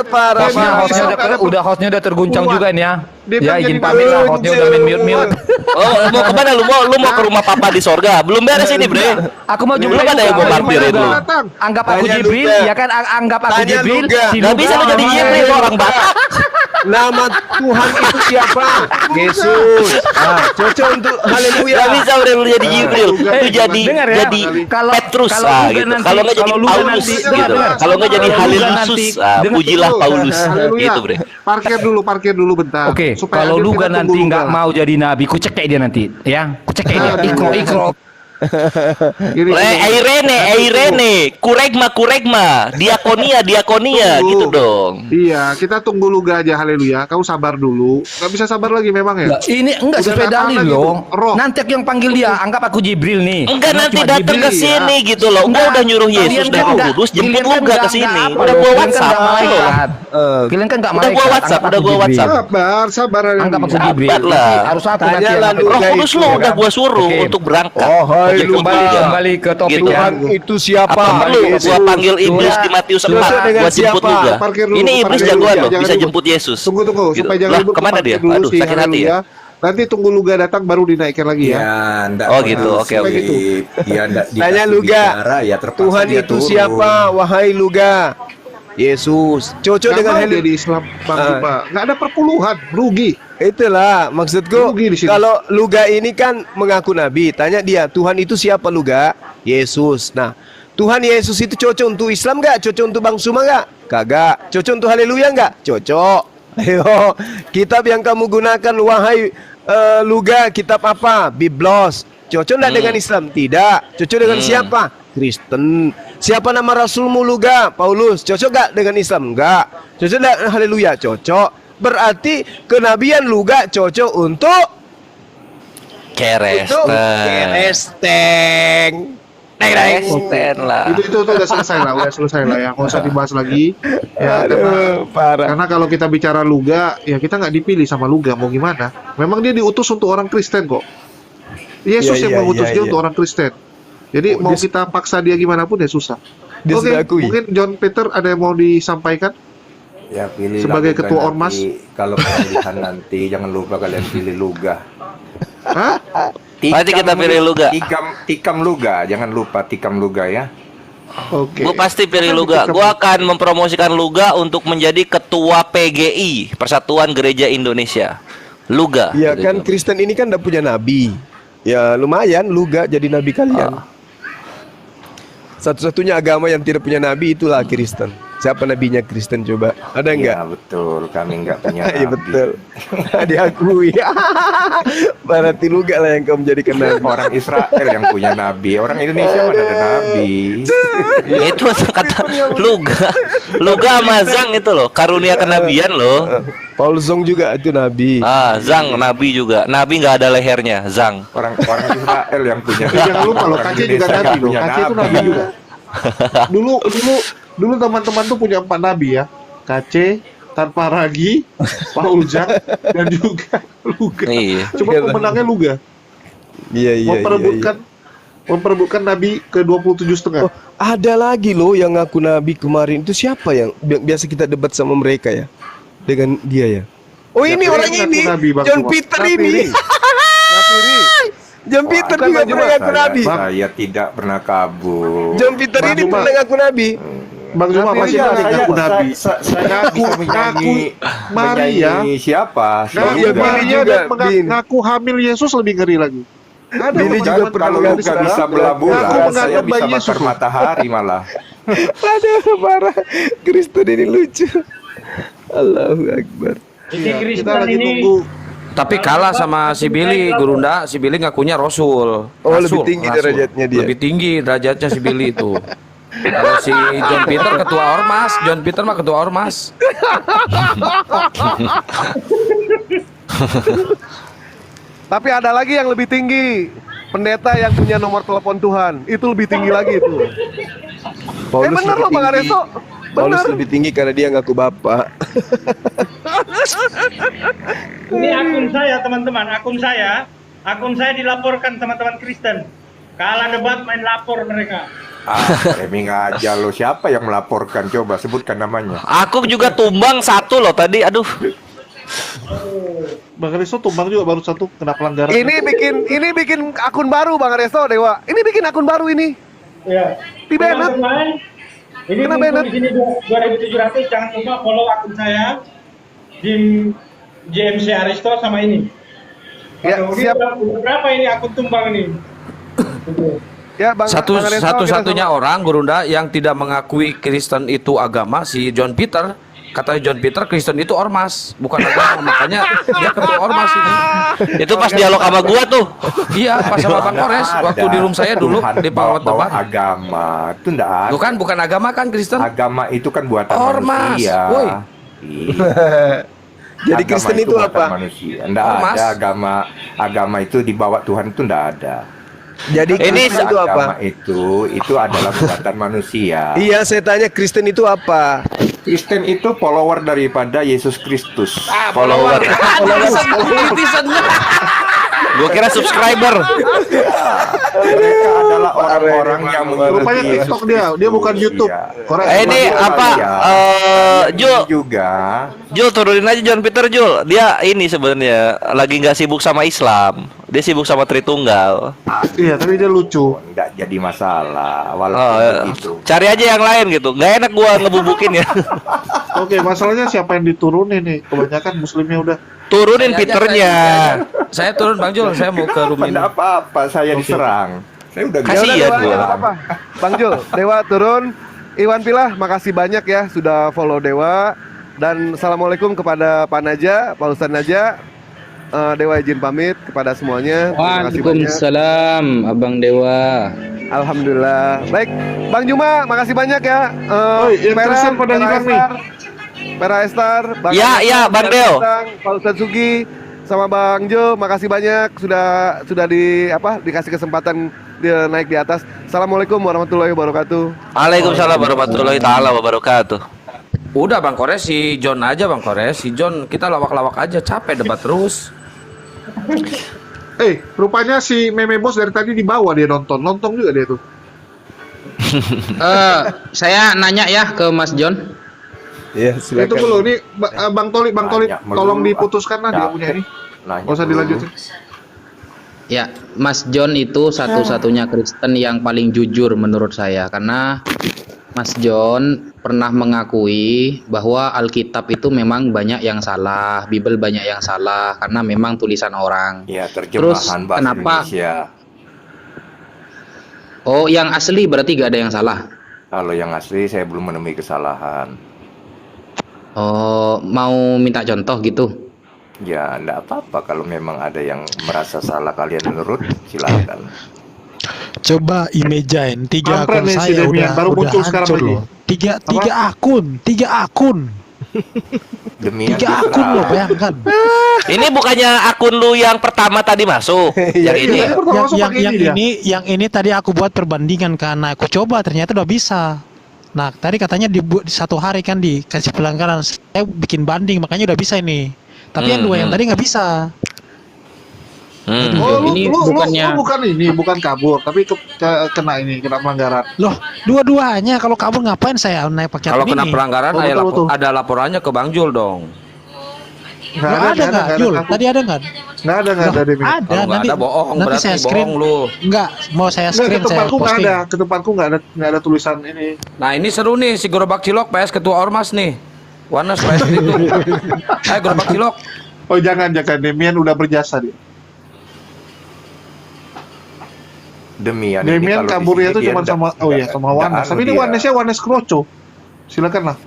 Parah, Hostnya, parah. hostnya udah terguncang juga nih ya. Dia Ya kan izin jadi pamit lah, hostnya udah main mute. Oh, mau kemana lu? Mau ke rumah papa di sorga? Belum beres ini, Bre. Aku mau juga Belum ada yang mau martirin lu. Anggap aku Tanya Jibril, Luga. ya kan? Anggap aku Tanya Jibril. Luga. Si Gak Luga bisa lu jadi namanya. Jibril, lu orang Batak. Nama Tuhan itu siapa? Yesus. Cocok untuk haleluya. Gak bisa, Bre, lu jadi Jibril. Itu jadi Dengar ya, jadi kalau- Petrus, kalau Luga gitu. nanti- Kalau nggak jadi kalau Luga Paulus, nanti- gitu. dengar. Kalau nggak jadi Kalau Luga Halelusus, nanti- pujilah Paulus, Haleluya. gitu, Bre. Parkir dulu bentar. Oke, Supaya kalau adil Luga kita tunggu nanti Luga nggak lah. mau jadi nabi, ku cekek dia nanti, ya, ku cekek dia. Ikro. Gini, Eirene, kuregma, diakonia, Tunggu. gitu dong. Iya, kita tunggu Luga aja, haleluya. Kau sabar dulu. Gak bisa sabar lagi memang ya. Lah, ini enggak Udah sesuai datang dalil lagi loh. tuh, roh. Nanti aku yang panggil dia, anggap aku Jibril nih. Enggak, Karena nanti cuma datang ke Jibril, sini ya. gitu loh. Enggak, udah nyuruh Kalian Yesus kan dan Roh enggak- Kudus jemput kalian kan Luga ke enggak sini. apa, Udah loh. gua Kalian kan WhatsApp enggak loh. malaikat. Kalian kan enggak Udah gua malaikat. WhatsApp, anggap udah aku gua Jibril. WhatsApp. Sabar. Anggap aku haleluya. Jibril. Sabar lah. Harus aku Tanya nanti yang lah, angkat. Roh Luga Kudus itu, lu ya udah kan? gua suruh Oke. untuk berangkat. Oh, hai Jemput Luga. Luga. Kembali ke topik Gitu. ya. Tuhan itu siapa? Apa perlu Yesus. gua panggil iblis di Matius 4 Cocok dengan gua jemput siapa? Luga? Parkir dulu, Ini iblis parkir jagoan dulu, loh, jangan bisa ribut. jemput Yesus. Tunggu, Gitu. supaya jangan Lah, ribut. kemana parkir dia? dulu Aduh, sih, sakit hati ya. haleluya. Nanti tunggu Luga datang baru dinaikkan lagi ya. ndak Oh, gitu. perlu Oke, oke. sih. Ya ndak Tanya dikasih Luga. bicara, ya terpaksa Tuhan dia itu turun. siapa? Wahai Luga. Yesus. Cocok Nggak dengan mau haleluya. dia di Islam, Bang Juma. Nggak ada perpuluhan, rugi. Itulah maksudku. Rugi di sini. Kalau Luga ini kan mengaku nabi, tanya dia, Tuhan itu siapa Luga? Yesus. Nah, Tuhan Yesus itu cocok untuk Islam nggak? Cocok untuk Bang Suma nggak? Kagak. Cocok untuk haleluya nggak? Cocok. Ayo, kitab yang kamu gunakan, wahai Luga, kitab apa? Biblos. Cocok nggak dengan Islam? Tidak. Cocok dengan siapa? Kristen. Siapa nama Rasulmu Luga? Paulus. Cocok nggak dengan Islam? Enggak. Cocok nggak? Haleluya. Cocok. Berarti kenabian Luga cocok untuk Keresteng. Keresteng lah. Itu udah selesai lah, ya. Nggak usah dibahas lagi. Ya, parah. karena kalau kita bicara Luga, ya kita nggak dipilih sama Luga, mau gimana? Memang dia diutus untuk orang Kristen kok. Yesus Iya, yang iya, mengutus iya, dia iya. untuk orang Kristen. Jadi mau kita paksa dia gimana pun ya susah. Dia Oke, sudah akui. mungkin John Peter ada yang mau disampaikan? Ya pilih Sebagai Luga ketua nanti. ormas. Kalau pemilihan nanti jangan lupa kalian pilih Luga. Hah? Nanti kita pilih Luga. Tikam Luga, jangan lupa tikam Luga ya. Oke. Gue pasti pilih Luga. Gue akan mempromosikan Luga untuk menjadi ketua PGI, Persatuan Gereja Indonesia. Luga. Iya gitu. kan Kristen ini kan udah punya nabi. Ya lumayan Luga jadi nabi kalian. Satu-satunya agama yang tidak punya nabi itulah Kristen. Siapa nabinya Kristen coba? Ada enggak? Iya betul, kami nggak punya Iya nabi. betul. Diakui. Berarti Luga lah yang kau menjadikan nabi. Orang Israel yang punya nabi, orang Indonesia mana ada nabi. Itu kata Luga. Luga sama Zang itu loh, karunia kenabian loh. Paul Zong juga itu nabi. Zang nabi juga. Nabi nggak ada lehernya, Zang. Orang Israel yang punya Tapi jangan lupa loh, Orang Kace juga Indonesia nabi nggak loh. punya Kace itu nabi juga. Dulu teman-teman tuh punya 4 nabi ya. Kace, Tanpa Ragi, Paul Zang, dan juga Luga. Iya. Cuma pemenangnya Luga. Iya. Memperebutkan nabi ke 27,5. Oh, ada lagi loh yang ngaku nabi kemarin. Itu siapa yang biasa kita debat sama mereka ya? Dengan dia ya. Oh Ya, ini dia orang ngaku ini, nabi, Bang John Cuma. Peter Napiri. ini. John Peter juga pernah ngaku nabi. Saya tidak pernah kabur. John Peter Bang ini Cuma. pernah ngaku nabi. Bang Zuma masih ngaku nabi. Ngaku Maria. Menyanyi siapa? Ngaku Iya, Luga. Billy Maria juga, dan Bin. ngaku hamil Yesus lebih ngeri lagi. Ada Billy teman-teman juga pernah Kalau dari Luga sana. bisa belah-belah, Ngaku saya mengangkat bisa bayi bakar Yesus. matahari malah. Aduh parah. Kristen ini lucu. Allahu Akbar. Kita lagi tunggu. Tapi kalah sama si Billy, Gurunda. Si Billy ngakunya Rasul. Oh, lebih tinggi derajatnya dia. Lebih tinggi derajatnya si Billy itu. Kalau si John Peter ketua ormas, John Peter mah ketua ormas. Tapi ada lagi yang lebih tinggi. Pendeta yang punya nomor telepon Tuhan. Itu lebih tinggi lagi itu. Paulus Bener lebih loh Bang tinggi. Areso. Paulus lebih tinggi karena dia ngaku bapak. Ini akun saya teman-teman, akun saya dilaporkan teman-teman Kristen. Kalah debat main lapor mereka. Framing aja lo. Siapa yang melaporkan? Coba sebutkan namanya. Aku juga tumbang 1 loh tadi. Aduh. Bang Resto tumbang juga baru 1 kena pelanggaran. Ini bikin akun baru Bang Resto Dewa. Ini bikin akun baru ini. Ya. Di Bennett. Teman-teman, ini Kena muncul Bennett. di sini 2700. Jangan lupa follow akun saya di JMC Aristo sama ini. Ya, Aduh, ini siap. berapa ini akun tumbang ini? Ya, Bang Resto, Satu-satunya kita orang Gurunda yang tidak mengakui Kristen itu agama si John Peter. Kata John Peter, Kristen itu ormas, bukan agama. Makanya dia ketua ormas ini. Itu pas dialog sama gua tuh. Iya, pas sama Bang Kores waktu di room saya dulu di Pawat bawa Debat. agama itu enggak ada. Bukan agama kan Kristen? Agama itu kan buatan Ormas, manusia. woi. Iya. Jadi Agama Kristen itu buatan apa? Manusia. Enggak Ormas. ada agama itu dibawa Tuhan itu enggak ada. Jadi Ini Kristen itu apa? Agama itu adalah buatan manusia. Iya, saya tanya Kristen itu apa? Kristen itu follower daripada Yesus Kristus. Follower. Gua kira subscriber. Mereka adalah orang-orang yang Rupanya mengikuti TikTok dia bukan YouTube. Korek. Ini apa? Jul, juga. Jul turunin aja John Peter Jul. Dia ini sebenarnya lagi nggak sibuk sama Islam. Dia sibuk sama Tritunggal. Iya, tapi dia lucu. Enggak jadi masalah Oh, walaupun begitu. cari aja yang lain gitu. Nggak enak gua ngebubukin ya. Oke, masalahnya siapa yang diturunin nih? Kebanyakan muslimnya udah. Turunin Saya aja, Peternya. Saya turun Bang Jul, saya mau ke room ini. Tidak apa-apa, saya diserang. Saya udah Kasihan Dewa, gua. nggak apa-apa. Bang Jul, Dewa turun. Iwan Pilah, makasih banyak ya sudah follow Dewa. Dan assalamualaikum kepada Pak Naja, Pak Ustadz Naja. Dewa izin pamit kepada semuanya. Terima kasih banyak. Waalaikumsalam, Abang Dewa. Alhamdulillah. Baik, Bang Juma, makasih banyak ya. yang terusan pada hilang nih. Pera Estar, Bang Ya, Anies, ya, Bang Deo. Pak Ustadz Sugi, sama Bang Jo, makasih banyak sudah dikasih kesempatan dia naik di atas. Assalamualaikum warahmatullahi wabarakatuh. Waalaikumsalam warahmatullahi taala wabarakatuh. Udah Bang Kores, si John aja Bang Kores. Si John kita lawak-lawak aja, capek debat terus. Rupanya si Meme Bos dari tadi di bawah dia nonton juga dia tuh. Saya nanya ya ke Mas John. Iya, Itu silakan. dulu nih Bang Tolik, Nanya tolong melulu, diputuskan lah dia Pak. punya ini. Nanya Nggak usah dulu. dilanjutin. Ya, Mas John itu satu-satunya Kristen yang paling jujur menurut saya, karena Mas John pernah mengakui bahwa Alkitab itu memang banyak yang salah, Bible banyak yang salah karena memang tulisan orang. Ya, Terus terjemahan bahasa kenapa? Indonesia. Oh, yang asli berarti gak ada yang salah. Kalau yang asli saya belum menemui kesalahan. Oh, mau minta contoh gitu? Ya, enggak apa-apa kalau memang ada yang merasa salah kalian menurut, silakan. Coba imejain 3 Kampret akun nih si saya Demian, baru udah muncul sekarang hancur lagi. loh. Tiga akun. Demi 3 akun loh, bayangkan. Ini bukannya akun lu yang pertama tadi masuk. Yang ini. Tadi pertama masuk pakai ini dia. Yang ini tadi aku buat perbandingan karena aku coba ternyata udah bisa. Nah, tadi katanya di 1 hari kan dikasih pelanggaran. Saya bikin banding makanya udah bisa ini. Tapi yang 2 yang tadi nggak bisa. Oh, Ini lu bukannya- bukan kabur, tapi kena pelanggaran. Loh, dua-duanya kalau kabur ngapain saya naik pakai Kalau akun kena ini? pelanggaran Oh, betul, betul. ada laporannya ke Bang Jul dong. Nggak ada nggak, Jul? Tadi ada nggak? Nggak ada Demian. Ada, Kalau nggak nanti ada bohong, nanti berarti saya screen. bohong lu. Enggak, mau saya Nggak, screen, ke saya tempatku nggak posting. ada, ke tempatku nggak ada tulisan ini. Nah ini seru nih si Gerobak Cilok PS Ketua Ormas nih. Warna PS itu. Ayo Gerobak Cilok. Oh jangan Demian udah berjasa dia. Demian Demian kalau di kaburnya sini tuh dia cuma sama sama Wanes. Tapi ini Wanesnya Wanes Kroco. Silakan lah.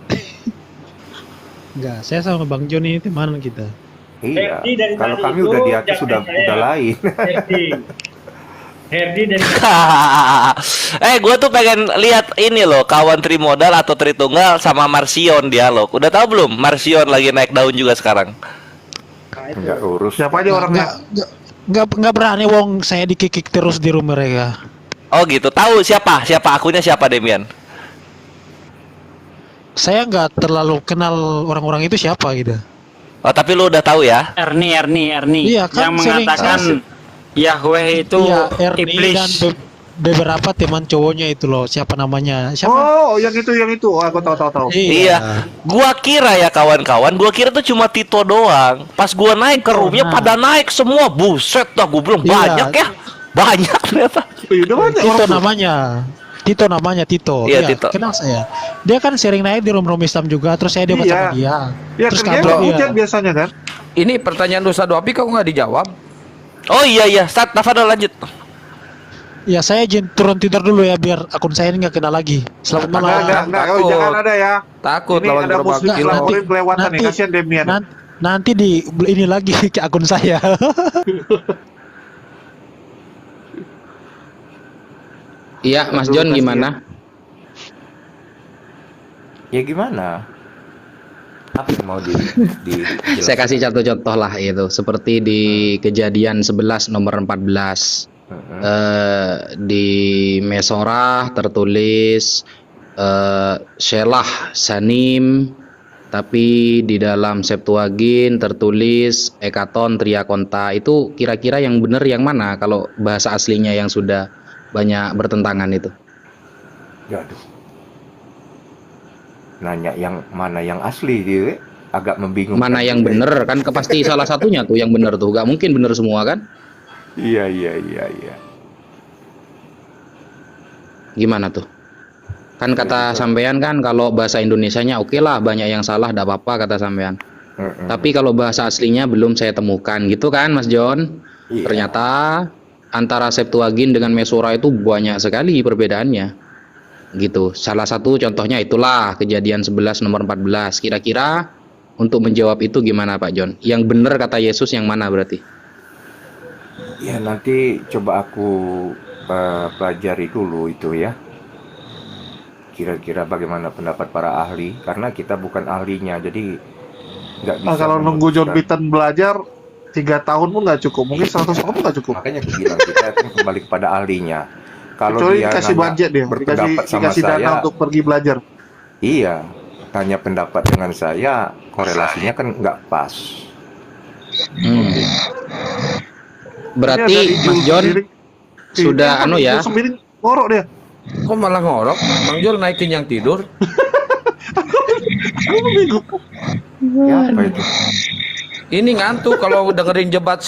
Enggak, saya sama Bang Joni itu mana kita? Iya. Herdi dari Kalau tadi kami itu udah di atas jangan saya. udah lain. Herdi dari Gue tuh pengen lihat ini loh, kawan Trimodal atau Tritunggal sama Marsion dialog. Udah tahu belum? Marsion lagi naik daun juga sekarang. Enggak urus. Siapa aja orangnya? Nggak berani wong saya dikikik terus di rumah mereka. Oh gitu. Tahu siapa? Siapa akunnya siapa Demian? Saya nggak terlalu kenal orang-orang itu siapa gitu. Oh, tapi lu udah tahu ya? Ernie Iya, kan yang sering mengatakan Yahweh itu Iya, Ernie iblis. dan beberapa teman cowoknya itu loh, siapa namanya? Siapa? Oh, yang itu. Oh, aku tahu. Iya. Gua kira ya kawan-kawan, gua kira tuh cuma Tito doang. Pas gua naik ke roomnya pada naik semua. Buset dah, gua bilang Iya. banyak ya. Banyak ternyata. Udah banyak Tito orang tuh. namanya Tito. Iya, Tito. Kenal saya. Dia kan sering naik di room Islam juga, terus saya debat sama dia. Ya, Terus kerjanya kabur dia. hujan biasanya kan. Ini pertanyaan Ustaz Wapi kok nggak dijawab? Oh iya. Sat, Tafadol lanjut. Ya saya izin turun Twitter dulu ya biar akun saya ini nggak kena lagi. Selamat malam. Enggak, Takut. jangan ada ya. Takut Ini lawan ada gerobak muslim kilo. laporin kelewatan nih, kasihan Demian. Nanti di ini lagi ke akun saya. Iya, Mas John gimana? Ya gimana? Apa yang mau dijelaskan? Saya kasih contoh-contoh lah itu, seperti di Kejadian 11 nomor 14. Di Mesorah tertulis Shelah Sanim, tapi di dalam Septuagint tertulis Ekaton Triakonta. Itu kira-kira yang benar yang mana kalau bahasa aslinya yang sudah banyak bertentangan itu? Aduh. Nanya yang mana yang asli gitu, agak membingungkan. Mana yang benar kan pasti salah satunya tuh yang benar tuh, gak mungkin benar semua kan? Iya. Gimana tuh? Kan kata sampean kan kalau bahasa Indonesianya oke lah, banyak yang salah, tidak apa-apa kata sampean. Tapi kalau bahasa aslinya belum saya temukan gitu kan Mas John? Iya. Ternyata antara Septuagint dengan Mesora itu banyak sekali perbedaannya. Gitu. Salah satu contohnya itulah Kejadian 11 nomor 14. Kira-kira untuk menjawab itu gimana Pak John? Yang benar kata Yesus yang mana berarti? Ya nanti coba aku pelajari dulu itu ya. Kira-kira bagaimana pendapat para ahli, karena kita bukan ahlinya, jadi nggak bisa. Kalau nunggu John Piton belajar 3 tahun pun nggak cukup, mungkin 100 tahun pun nggak cukup. Makanya aku bilang kita akan kembali kepada ahlinya. Kalau Kecuali dia dikasih nanya budget dia, berpendapat sama dikasih dana saya, untuk pergi belajar. iya, tanya pendapat dengan saya, korelasinya kan nggak pas. Berarti Ini ada Mas Ijul John sendiri. sudah Ijul anu ya. sendiri ngorok dia. Kok malah ngorok? Bang Jul naikin yang tidur. Aku bingung. Siapa itu? Ini ngantuk kalau dengerin debat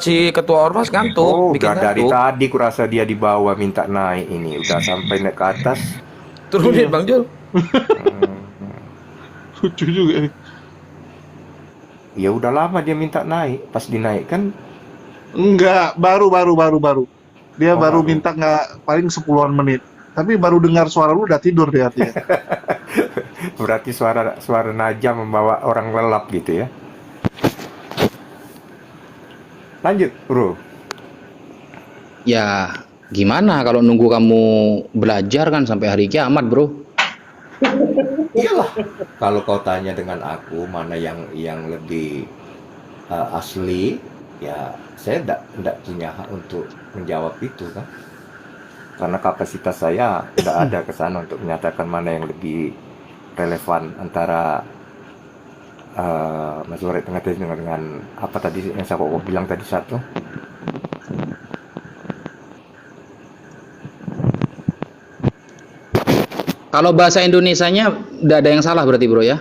si ketua ormas ngantuk. Oh, bikin udah dari ngantuk. tadi kurasa dia di bawah minta naik ini, udah sampai naik ke atas. Turunin Bang Jul. Lucu juga nih. Ya udah lama dia minta naik, pas dinaikkan Enggak, baru. Dia Oh, baru baru. minta nggak paling 10-an menit. Tapi baru dengar suara lu udah tidur dia artinya. berarti suara Naja membawa orang lelap gitu ya. Lanjut, Bro. Ya, gimana kalau nunggu kamu belajar kan sampai hari kiamat, Bro? Iyalah. Kalau kau tanya dengan aku mana yang lebih asli, ya saya tidak punya hak untuk menjawab itu kan. Karena kapasitas saya tidak ada ke sana untuk menyatakan mana yang lebih relevan antara Mas Warek tengah dengan apa tadi yang saya mau bilang tadi satu. Kalau bahasa Indonesianya udah ada yang salah berarti, Bro ya?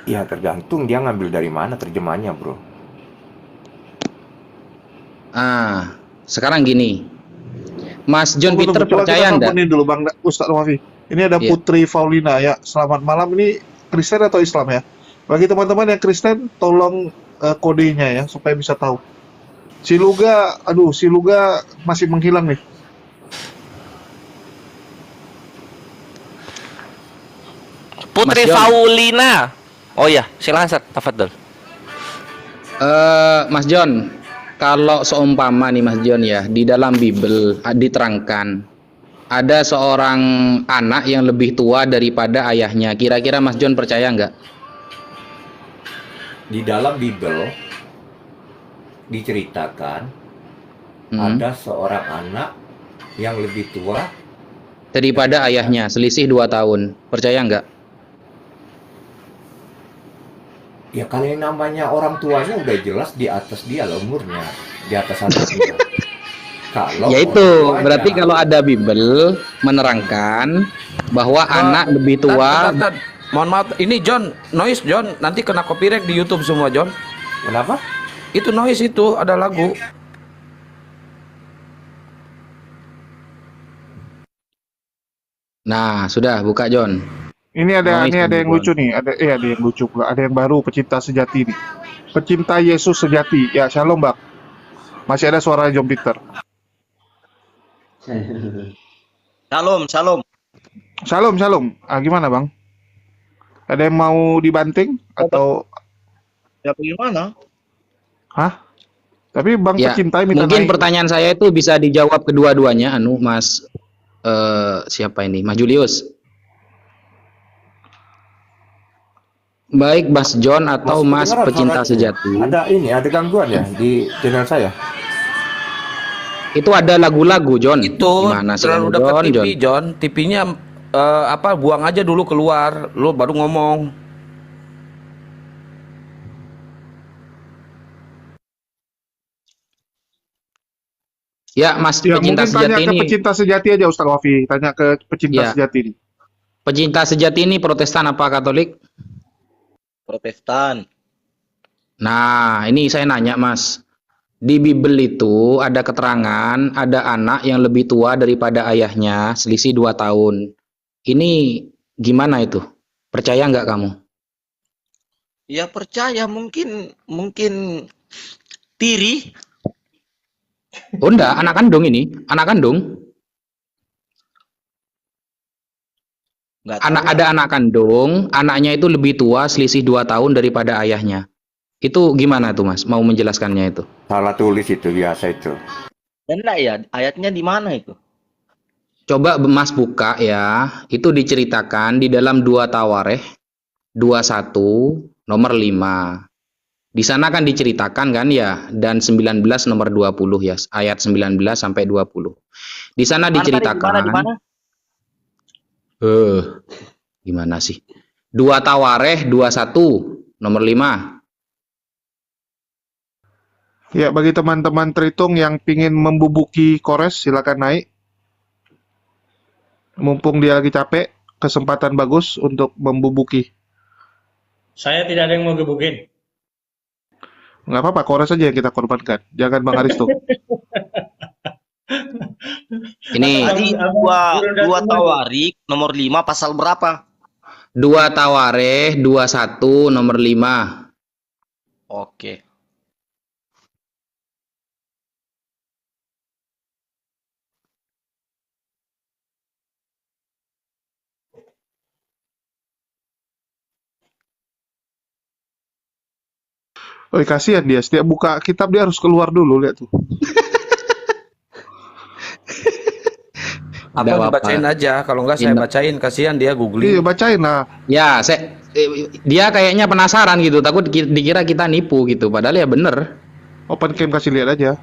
Ya tergantung dia ngambil dari mana terjemahnya, Bro. Ah, sekarang gini. Mas John Tunggu, Peter coba percaya kita enggak? teleponin dulu Bang Ustadz Wafi. Ini ada Iya. Putri Faulina ya. Selamat malam, ini Kristen atau Islam ya? Bagi teman-teman yang Kristen, tolong kodenya ya supaya bisa tahu. Si Luga masih menghilang nih. Putri Mas John. Faulina. Oh ya, silakan Sat, tafadhol. Mas John, kalau seumpama nih Mas John ya, di dalam Bible diterangkan ada seorang anak yang lebih tua daripada ayahnya. Kira-kira Mas John percaya nggak? Di dalam Bible diceritakan ada seorang anak yang lebih tua Daripada ayahnya, selisih 2 tahun. Percaya nggak? Ya kalau yang namanya orang tuanya udah jelas di atas dia lah umurnya, di atas anaknya. Kalau Ya orang itu, tuanya, berarti kalau ada Bible menerangkan bahwa anak lebih tua. Tar. Mohon maaf, ini John, noise John, nanti kena copyright di YouTube semua John. kenapa? Itu noise itu ada lagu. Nah, sudah buka John. Ini ada Noise yang kemudian. lucu nih, ada yang lucu pula, ada yang baru pecinta sejati nih. Pecinta Yesus sejati. Ya, shalom, Bang. Masih ada suara John Peter. Shalom. Shalom. Ah, gimana, Bang? Ada yang mau dibanting atau Ya bagaimana? hah? Tapi Bang Ya, pecinta minta mungkin naik. pertanyaan saya itu bisa dijawab kedua-duanya, Mas siapa ini? Mas Julius. Baik Mas John atau Mas kedengaran pecinta suaranya? sejati. Ada gangguan ya di channel saya. Itu ada lagu-lagu John. Itu Gimana sih terlalu kamu, dekat John? TV John. TV-nya buang aja dulu keluar, lu baru ngomong. Ya, Mas Ya, pecinta mungkin tanya sejati ke ini. pecinta sejati aja Ustaz Wafi. Tanya ke pecinta Ya. sejati nih. Pecinta sejati ini Protestan apa Katolik? Protestan. Nah, ini saya nanya Mas. Di Bible itu ada keterangan ada anak yang lebih tua daripada ayahnya, selisih 2 tahun. Ini gimana itu? Percaya nggak kamu? Ya percaya mungkin tiri. Oh enggak, anak kandung ini, anak kandung. Nggak Anak tahu. ada anak kandung, anaknya itu lebih tua selisih 2 tahun daripada ayahnya. Itu gimana tuh Mas? Mau menjelaskannya itu? Salah tulis itu biasa itu. Enggak ya, ayatnya di mana itu? Coba Mas buka ya, itu diceritakan di dalam 2 Tawarikh 21 nomor 5. Di sana kan diceritakan kan ya, dan 19 nomor 20 ya, ayat 19 sampai 20. Di sana diceritakan. Di mana? Gimana sih? 2 Tawarikh 21 nomor 5. Ya, bagi teman-teman Tritung yang pingin membubuki Kores, silakan naik. Mumpung dia lagi capek, kesempatan bagus untuk membubuki. Saya tidak ada yang mau gebukin. Nggak apa-apa, Kores aja yang kita korbankan. Jangan Bang Aristo. Ini Tadi dua Tawarik nomor 5 pasal berapa? 2 Tawarikh 21 nomor 5. Oke. Oh, kasihan dia. Setiap buka kitab dia harus keluar dulu, lihat tuh. Ada Abang apa? bacain aja, kalau enggak saya Indah. bacain, kasihan dia Iya, googling. bacain lah. Ya, dia kayaknya penasaran gitu, takut dikira kita nipu gitu. Padahal ya bener. Open cam kasih lihat aja.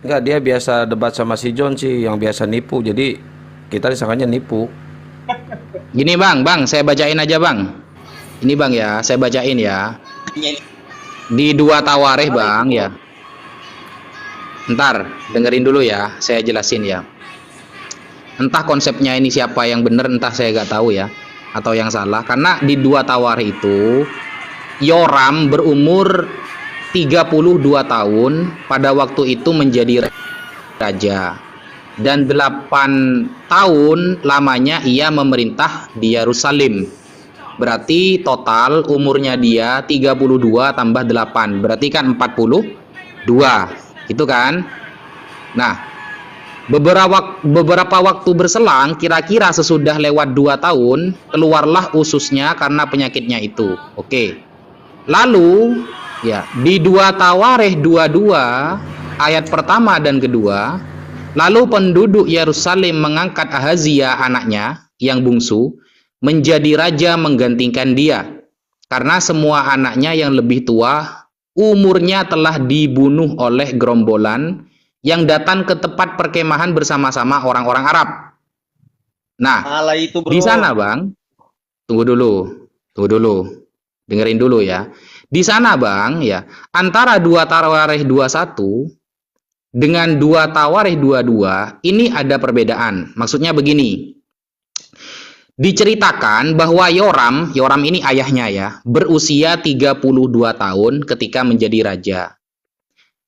Enggak, dia biasa debat sama si John sih, yang biasa nipu. Jadi kita disangkanya nipu. Gini Bang, saya bacain aja Bang. Ini Bang ya, saya bacain ya. Di 2 Tawarikh Bang ya. Ntar, dengerin dulu ya, saya jelasin ya. Entah konsepnya ini siapa yang bener, entah saya gak tahu ya, atau yang salah. Karena di 2 Tawarikh itu, Yoram berumur 32 tahun pada waktu itu menjadi raja. Dan 8 tahun lamanya ia memerintah di Yerusalem. Berarti total umurnya dia 32 tambah 8. Berarti kan 42. Itu kan? Nah, beberapa waktu berselang, kira-kira sesudah lewat 2 tahun, keluarlah ususnya karena penyakitnya itu. Oke. Lalu, ya, di 2 Tawarikh 22, ayat pertama dan kedua, lalu penduduk Yerusalem mengangkat Ahazia anaknya yang bungsu menjadi raja menggantikan dia, karena semua anaknya yang lebih tua umurnya telah dibunuh oleh gerombolan yang datang ke tempat perkemahan bersama-sama orang-orang Arab. Nah, Salah itu, bro. di sana Bang, tunggu dulu. Tunggu dulu. Dengerin dulu ya. Di sana Bang ya, antara 2 Tawarikh 21 dengan 2 Tawarikh 22 ini ada perbedaan. Maksudnya begini. Diceritakan bahwa Yoram ini ayahnya ya, berusia 32 tahun ketika menjadi raja.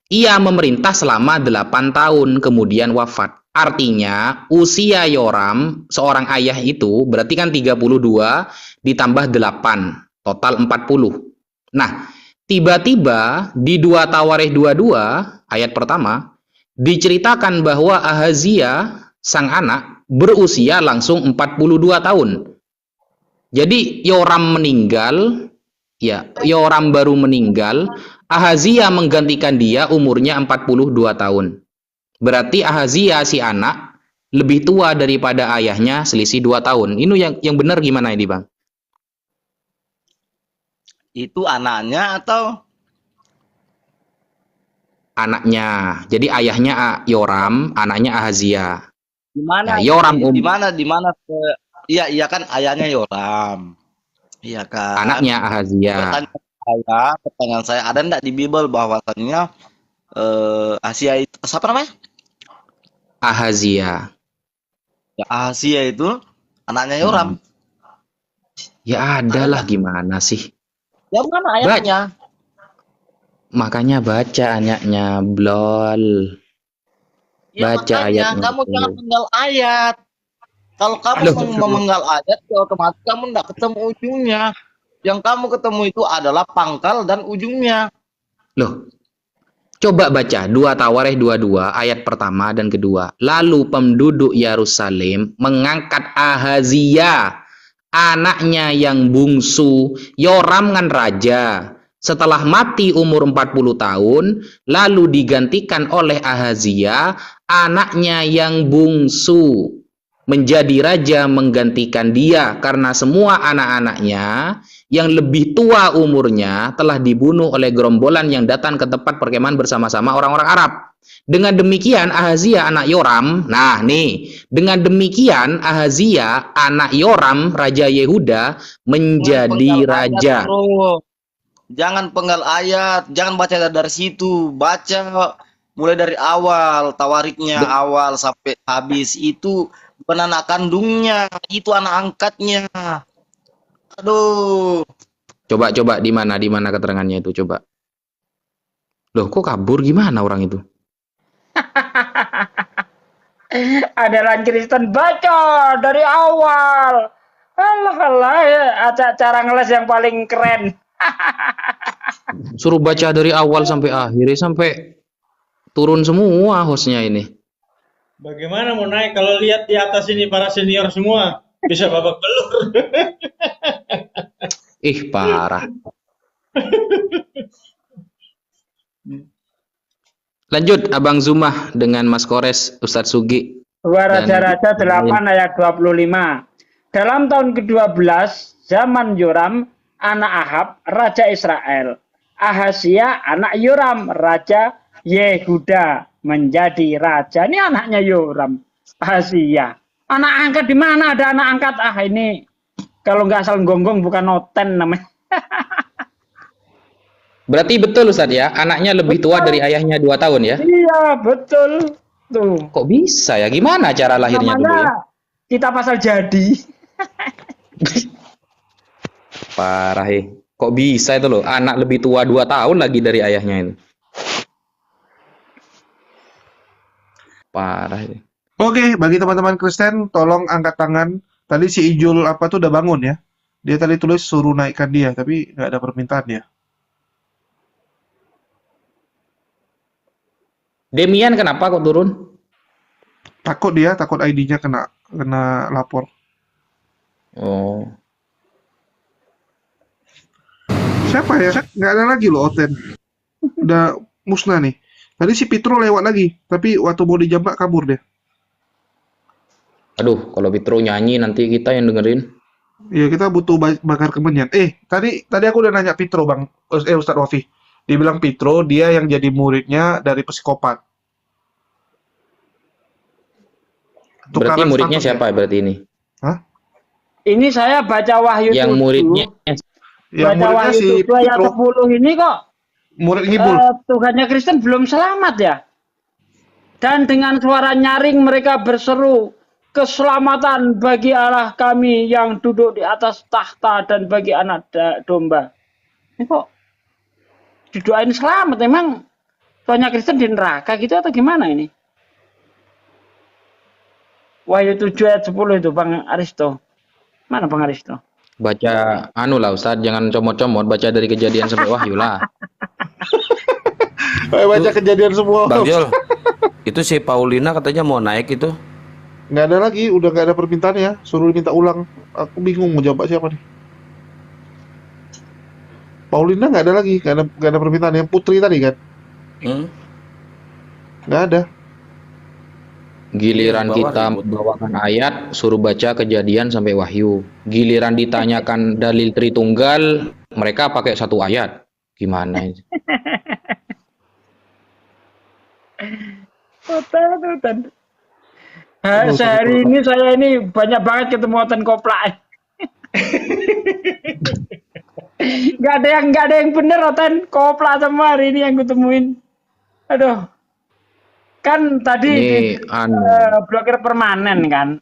Ia memerintah selama 8 tahun kemudian wafat. Artinya usia Yoram seorang ayah itu berarti kan 32 ditambah 8, total 40. Nah, tiba-tiba di 2 Tawarikh 22 ayat pertama diceritakan bahwa Ahazia sang anak berusia langsung 42 tahun. Jadi Yoram meninggal, ya, Yoram baru meninggal, Ahazia menggantikan dia umurnya 42 tahun. Berarti Ahazia si anak lebih tua daripada ayahnya selisih 2 tahun. Ini yang benar gimana ini, Bang? Itu anaknya atau Anaknya. Jadi ayahnya Yoram, anaknya Ahazia. di mana? Nah, Yoram Di mana iya kan ayahnya Yoram. Iya kan? anaknya Ahazia. Pertanyaan saya ada enggak di Bible bahwasannya Asia itu siapa namanya? Ahazia. Ya, Asia itu anaknya Yoram. Ya ada lah, gimana sih? Ya mana ayahnya? Makanya baca ayatnya, blol. Ya, Baca makanya ayatnya. kamu jangan menggal ayat. Kalau kamu memenggal ayat, ya otomatis kamu tidak ketemu ujungnya. Yang kamu ketemu itu adalah pangkal dan ujungnya. Loh, coba baca 2 Tawarikh 22 ayat pertama dan kedua. Lalu penduduk Yerusalem mengangkat Ahazia, anaknya yang bungsu, Yoram kan raja. Setelah mati umur 40 tahun, lalu digantikan oleh Ahazia, anaknya yang bungsu, menjadi raja menggantikan dia karena semua anak-anaknya yang lebih tua umurnya telah dibunuh oleh gerombolan yang datang ke tempat perkemahan bersama-sama orang-orang Arab. Dengan demikian Ahazia anak Yoram, nah nih, dengan demikian Ahazia anak Yoram raja Yehuda menjadi raja. Jangan penggal ayat, jangan baca dari situ, baca mulai dari awal, Tawarikhnya awal sampai habis itu bukan anak kandungnya, itu anak angkatnya. Aduh. Coba di mana keterangannya itu coba. Loh, kok kabur gimana orang itu? Adalah Kristen baca dari awal. Alah ya, cara ngeles yang paling keren. Suruh baca dari awal sampai akhir, sampai turun semua hostnya ini. Bagaimana mau naik kalau lihat di atas ini para senior semua bisa babak belur. Ih, parah. Lanjut Abang Zumah dengan Mas Kores, Ustadz Sugi. 2 Raja-Raja 8 ayat 25. Dalam tahun ke-12 zaman Yoram anak Ahab raja Israel, Ahazia anak Yoram raja Yehuda menjadi raja. Ini anaknya Yoram, Ahazia. Anak angkat di mana ada anak angkat? Ini kalau nggak asal gonggong bukan noten namanya. Berarti betul Ustadz ya, anaknya lebih tua dari ayahnya 2 tahun ya? Iya, betul. Tuh. Kok bisa ya? Gimana cara lahirnya dulu ya? Kita pasal jadi. Parah kok bisa itu loh, anak lebih tua 2 tahun lagi dari ayahnya itu. Parah ini. Oke, bagi teman-teman Kristen, tolong angkat tangan. Tadi si Ijul apa tuh udah bangun ya. Dia tadi tulis suruh naikkan dia, tapi nggak ada permintaan ya. Demian kenapa kok turun? Takut dia, takut ID-nya kena lapor. Oh. Siapa ya? Nggak ada lagi loh Oten. Udah musnah nih. Tadi si Pitro lewat lagi, tapi waktu mau dijambak kabur dia. Aduh, kalau Pitro nyanyi nanti kita yang dengerin. Iya, kita butuh bakar kemenyan. Tadi aku udah nanya Pitro, Bang. Ustadz Wafi. Dia bilang Pitro, dia yang jadi muridnya dari psikopat. Berarti muridnya siapa berarti ini? Hah? Ini saya baca Wahyu Yang 7. muridnya Yang Baca muridnya Wahyu si 7 ayat Petro, 10 ini kok murid ngibul. Tuhannya Kristen belum selamat ya. Dan dengan suara nyaring mereka berseru, keselamatan bagi Allah kami yang duduk di atas tahta dan bagi anak domba. Ini kok didoain selamat, emang Tuhannya Kristen di neraka gitu atau gimana ini? Wahyu 7 ayat 10 itu Bang Aristo. Mana Bang Aristo? baca anu lah Ustadz, jangan comot-comot, baca dari Kejadian sampai Wahyu lah. Baca Kejadian semua. Bang Jol, itu si Paulina katanya mau naik itu. Nggak ada lagi, udah nggak ada permintaan ya. Suruh minta ulang. Aku bingung mau jawab siapa nih. Paulina nggak ada lagi, nggak ada permintaan. Yang Putri tadi kan? Nggak ada. Giliran Iya, bawah kita ribut. membawakan ayat, suruh baca Kejadian sampai Wahyu. Giliran ditanyakan dalil Tritunggal, mereka pakai satu ayat. Gimana ini? Hutan. Sehari ini saya ini banyak banget ketemu hutan koplak. Nggak ada yang bener hutan koplak semua hari ini yang kutemuin. Aduh. Kan tadi Ini blokir permanen kan.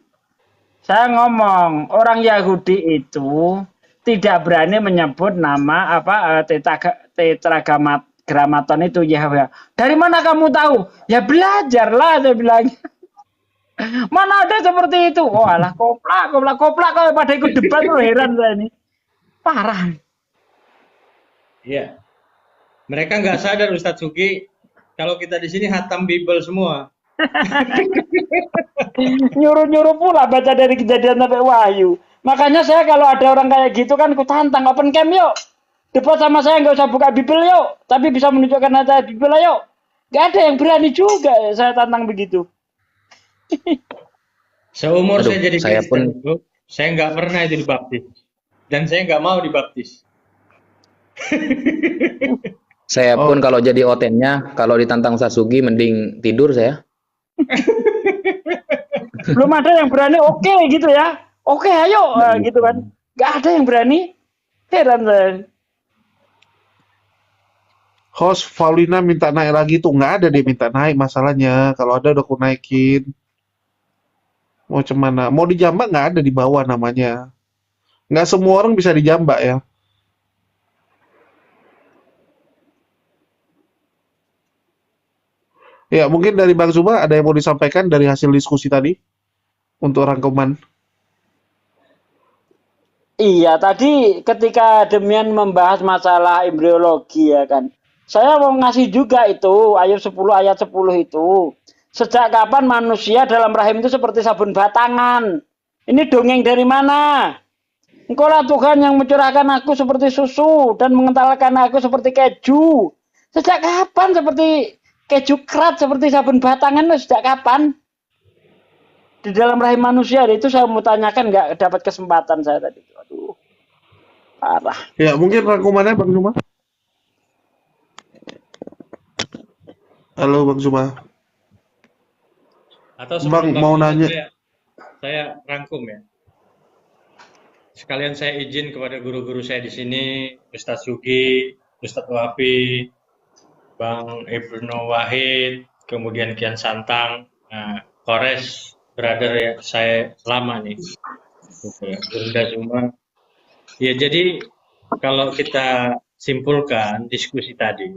Saya ngomong orang Yahudi itu tidak berani menyebut nama tetragrammaton itu Yahweh. Dari mana kamu tahu? Ya belajarlah, saya bilang. Mana ada seperti itu? Oh alah koplak kalau pada ikut debat tuh heran saya ini. Parah. Iya. Mereka nggak sadar Ustadz Sugi kalau kita di sini hatam Bible semua. Nyuruh-nyuruh pula baca dari Kejadian sampai Wahyu. Makanya saya kalau ada orang kayak gitu kan ku tantang, open cam yuk. Debat sama saya nggak usah buka Bible yuk, tapi bisa menunjukkan ayat Bible yuk. Gak ada yang berani juga saya tantang begitu. Seumur Aduh, saya jadi saya Kristen, Bu, saya nggak pernah itu dibaptis. Dan saya nggak mau dibaptis. Saya pun kalau jadi otennya, kalau ditantang Sasugi mending tidur saya. Belum ada yang berani oke gitu ya. Oke ayo gitu kan. Gak ada yang berani. Heran saya. Host Paulina minta naik lagi tuh, nggak ada dia minta naik masalahnya. Kalau ada udah aku naikin. Mau cemana? Mau dijambak nggak ada di bawah namanya. Nggak semua orang bisa dijambak ya. Ya mungkin dari Bang Zuma ada yang mau disampaikan dari hasil diskusi tadi untuk rangkuman. Iya, tadi ketika Demian membahas masalah embriologi ya kan. Saya mau ngasih juga itu ayat 10 itu. Sejak kapan manusia dalam rahim itu seperti sabun batangan? Ini dongeng dari mana? Engkaulah Tuhan yang mencurahkan aku seperti susu dan mengentalkan aku seperti keju. Sejak kapan seperti keju kerat seperti sabun batangan? Sejak kapan? Di dalam rahim manusia itu saya mau tanyakan, nggak dapat kesempatan saya tadi. Aduh, parah. Ya mungkin rangkumannya Bang Zuma. Halo Bang Zuma. Atau Bang sebelum mau Zuma, nanya. saya rangkum ya. Sekalian saya izin kepada guru-guru saya di sini, Ustadz Sugi, Ustadz Wafi, Bang Ibnu Wahid, kemudian Kian Santang, Kores, brother ya, saya selama nih. Bunda Zuma. Ya jadi kalau kita simpulkan diskusi tadi,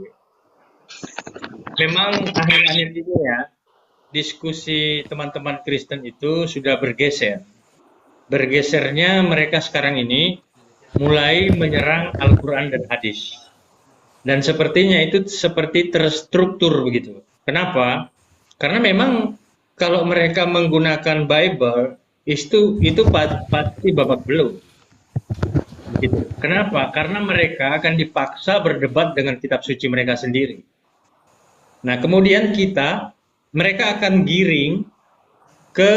memang akhir-akhir ini ya, diskusi teman-teman Kristen itu sudah bergeser. Bergesernya mereka sekarang ini mulai menyerang Al-Quran dan hadis. Dan sepertinya itu seperti terstruktur begitu. Kenapa? Karena memang kalau mereka menggunakan Bible, itu pasti babak belur. Gitu. Kenapa? Karena mereka akan dipaksa berdebat dengan kitab suci mereka sendiri. Nah, kemudian mereka akan giring ke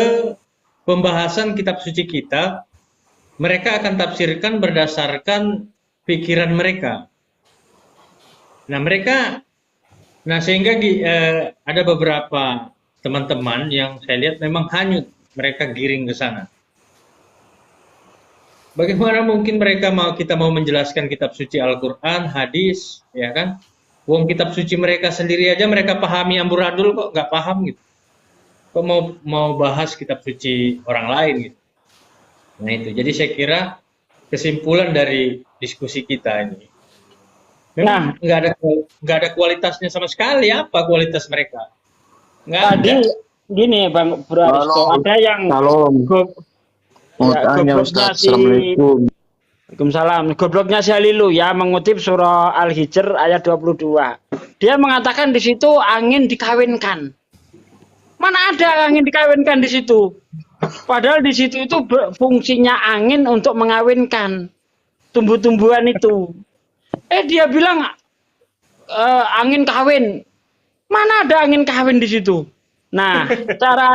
pembahasan kitab suci kita. Mereka akan tafsirkan berdasarkan pikiran mereka. Nah, sehingga ada beberapa teman-teman yang saya lihat memang hanyut, mereka giring ke sana. Bagaimana mungkin mereka kita mau menjelaskan kitab suci Al-Quran, hadis, ya kan? Wong kitab suci mereka sendiri aja mereka pahami amburadul kok nggak paham gitu. Kok mau bahas kitab suci orang lain gitu. Nah itu, jadi saya kira kesimpulan dari diskusi kita ini, memang nggak ada kualitasnya sama sekali. Apa kualitas mereka? Nggak Tadi ada. gini Bang Bro Aristo, ada yang Mau ya, tanya gobloknya Ustaz, Assalamualaikum. Waalaikumsalam. Gobloknya si Halilu ya mengutip surah Al-Hijr ayat 22. Dia mengatakan di situ angin dikawinkan. Mana ada angin dikawinkan di situ? Padahal di situ itu fungsinya angin untuk mengawinkan tumbuh-tumbuhan itu. Dia bilang angin kawin. Mana ada angin kawin di situ? Nah,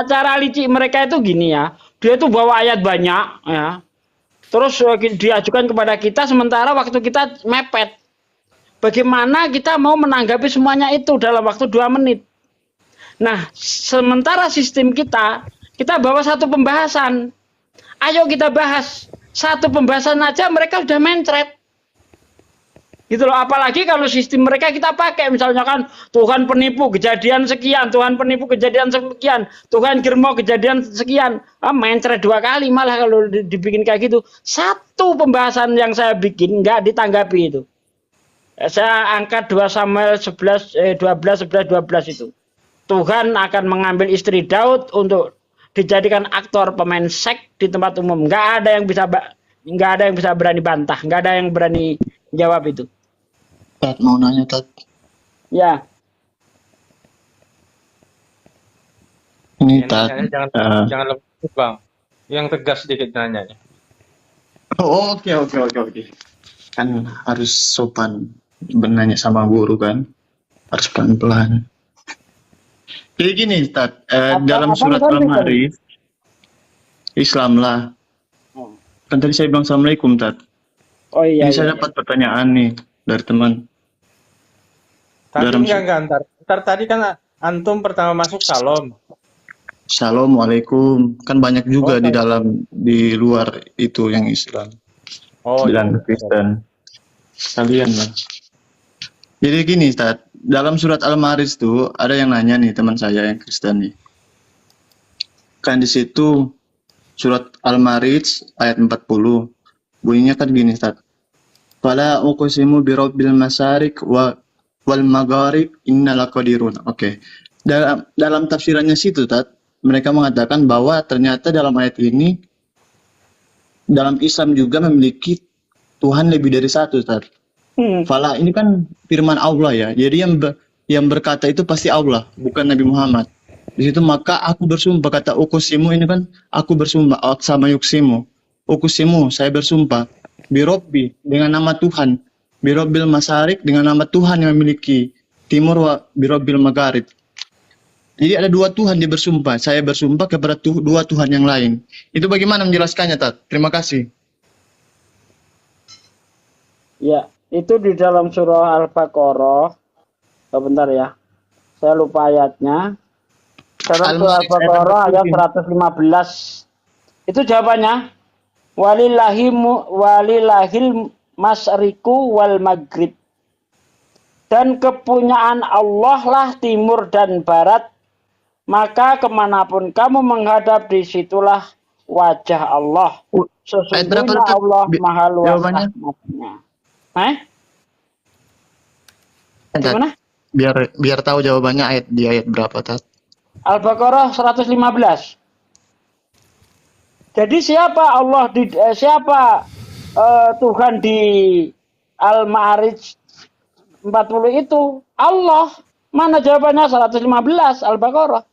cara licik mereka itu gini ya. Dia tuh bawa ayat banyak ya. Terus diajukan kepada kita sementara waktu kita mepet. Bagaimana kita mau menanggapi semuanya itu dalam waktu 2 menit? Nah, sementara sistem kita bawa satu pembahasan. Ayo kita bahas. Satu pembahasan aja mereka udah mencret. Gitu loh, apalagi kalau sistem mereka kita pakai misalnya kan Tuhan penipu kejadian sekian, Tuhan penipu kejadian sekian, Tuhan germo kejadian sekian, mencret 2 kali malah kalau dibikin kayak gitu. Satu pembahasan yang saya bikin nggak ditanggapi itu. Saya angkat 2 Samuel 12 itu. Tuhan akan mengambil istri Daud untuk dijadikan aktor pemain seks di tempat umum. Nggak ada yang bisa berani bantah, nggak ada yang berani jawab itu. Tat, mau nanya Tat. Ya. Ini Tat. Jangan lebih Bang. Yang tegas sedikit nanyanya. Oh, oke. Kan harus sopan benanya sama guru kan. Harus pelan-pelan. Jadi gini Tat, dalam surat Al-Ma'arij Islam lah. Kan tadi saya bilang Assalamualaikum Tat. Oh iya. Ini saya dapat pertanyaan nih dari teman. Tapi enggak, ntar tadi kan antum pertama masuk salam. Assalamualaikum. Kan banyak juga di luar itu yang Islam. Bilang Kristen. Kalian lah. Jadi gini, Ustaz. Dalam surat Al-Ma'arij itu ada yang nanya nih teman saya yang Kristen nih. Kan di situ surat Al-Ma'arij ayat 40. Bunyinya kan gini, Ustaz. Fala uqsimu birabbil masyarik wal magharib innalaqadirun. Oke. Dalam tafsirannya situ, Tat, mereka mengatakan bahwa ternyata dalam ayat ini dalam Islam juga memiliki Tuhan lebih dari satu, Tat. Fala ini kan firman Allah ya. Jadi yang berkata itu pasti Allah, bukan Nabi Muhammad. Di situ maka aku bersumpah, kata uqsimu ini kan aku bersumpah sama yuksimu. Uqsimu, saya bersumpah birabbi dengan nama Tuhan. Birabbil masyarik dengan nama Tuhan yang memiliki timur wa birabbil magharib. Jadi ada 2 Tuhan dia bersumpah. Saya bersumpah kepada 2 Tuhan yang lain. Itu bagaimana menjelaskannya, Tat? Terima kasih. Ya, itu di dalam surah Al-Baqarah. Bentar ya. Saya lupa ayatnya. Dalam surah Al-Baqarah ayat 115. Itu jawabannya. Walillahil masyriqu wal maghrib. Dan kepunyaan Allah lah timur dan barat. Maka kemanapun kamu menghadap, disitulah wajah Allah. Sesungguhnya Allah maha luas rahmatnya. Gimana? Biar tahu jawabannya di ayat berapa, Tat? Al-Baqarah 115. Jadi siapa Tuhan di Al-Ma'arij 40 itu? Allah. Mana jawabannya? 115 Al-Baqarah.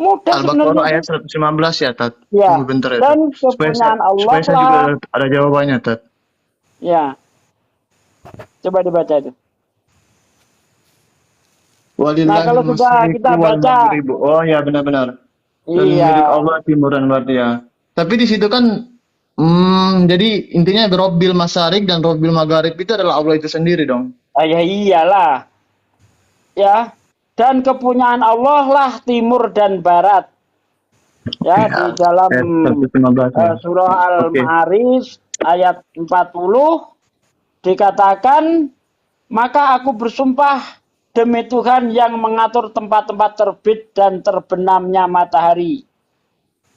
Mudah sebenarnya. Al-Baqarah ayat 115 ya, Tat. Ya. Bentar ya, Dan kepunyaan Allah supaya saya juga ada jawabannya, Tat. Ya. Coba dibaca itu. Nah, kalau sudah kita baca. Oh ya, benar-benar. Dan Iya. milik Allah timur dan barat ya. Tapi di situ kan jadi intinya Robbil Masyarik dan Robbil Magharib itu adalah Allah itu sendiri dong. Ya iyalah. Ya. Dan kepunyaan Allah lah timur dan barat. Ya, di dalam surah Al-Ma'arij ayat 40 dikatakan, maka aku bersumpah demi Tuhan yang mengatur tempat-tempat terbit dan terbenamnya matahari.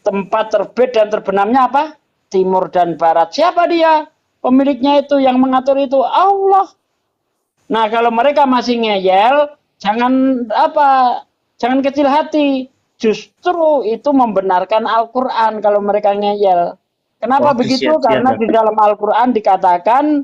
Tempat terbit dan terbenamnya apa? Timur dan barat. Siapa dia? Pemiliknya itu, yang mengatur itu Allah. Nah, kalau mereka masih ngeyel, jangan kecil hati. Justru itu membenarkan Al-Quran kalau mereka ngeyel. Kenapa begitu? Karena di dalam Al-Quran dikatakan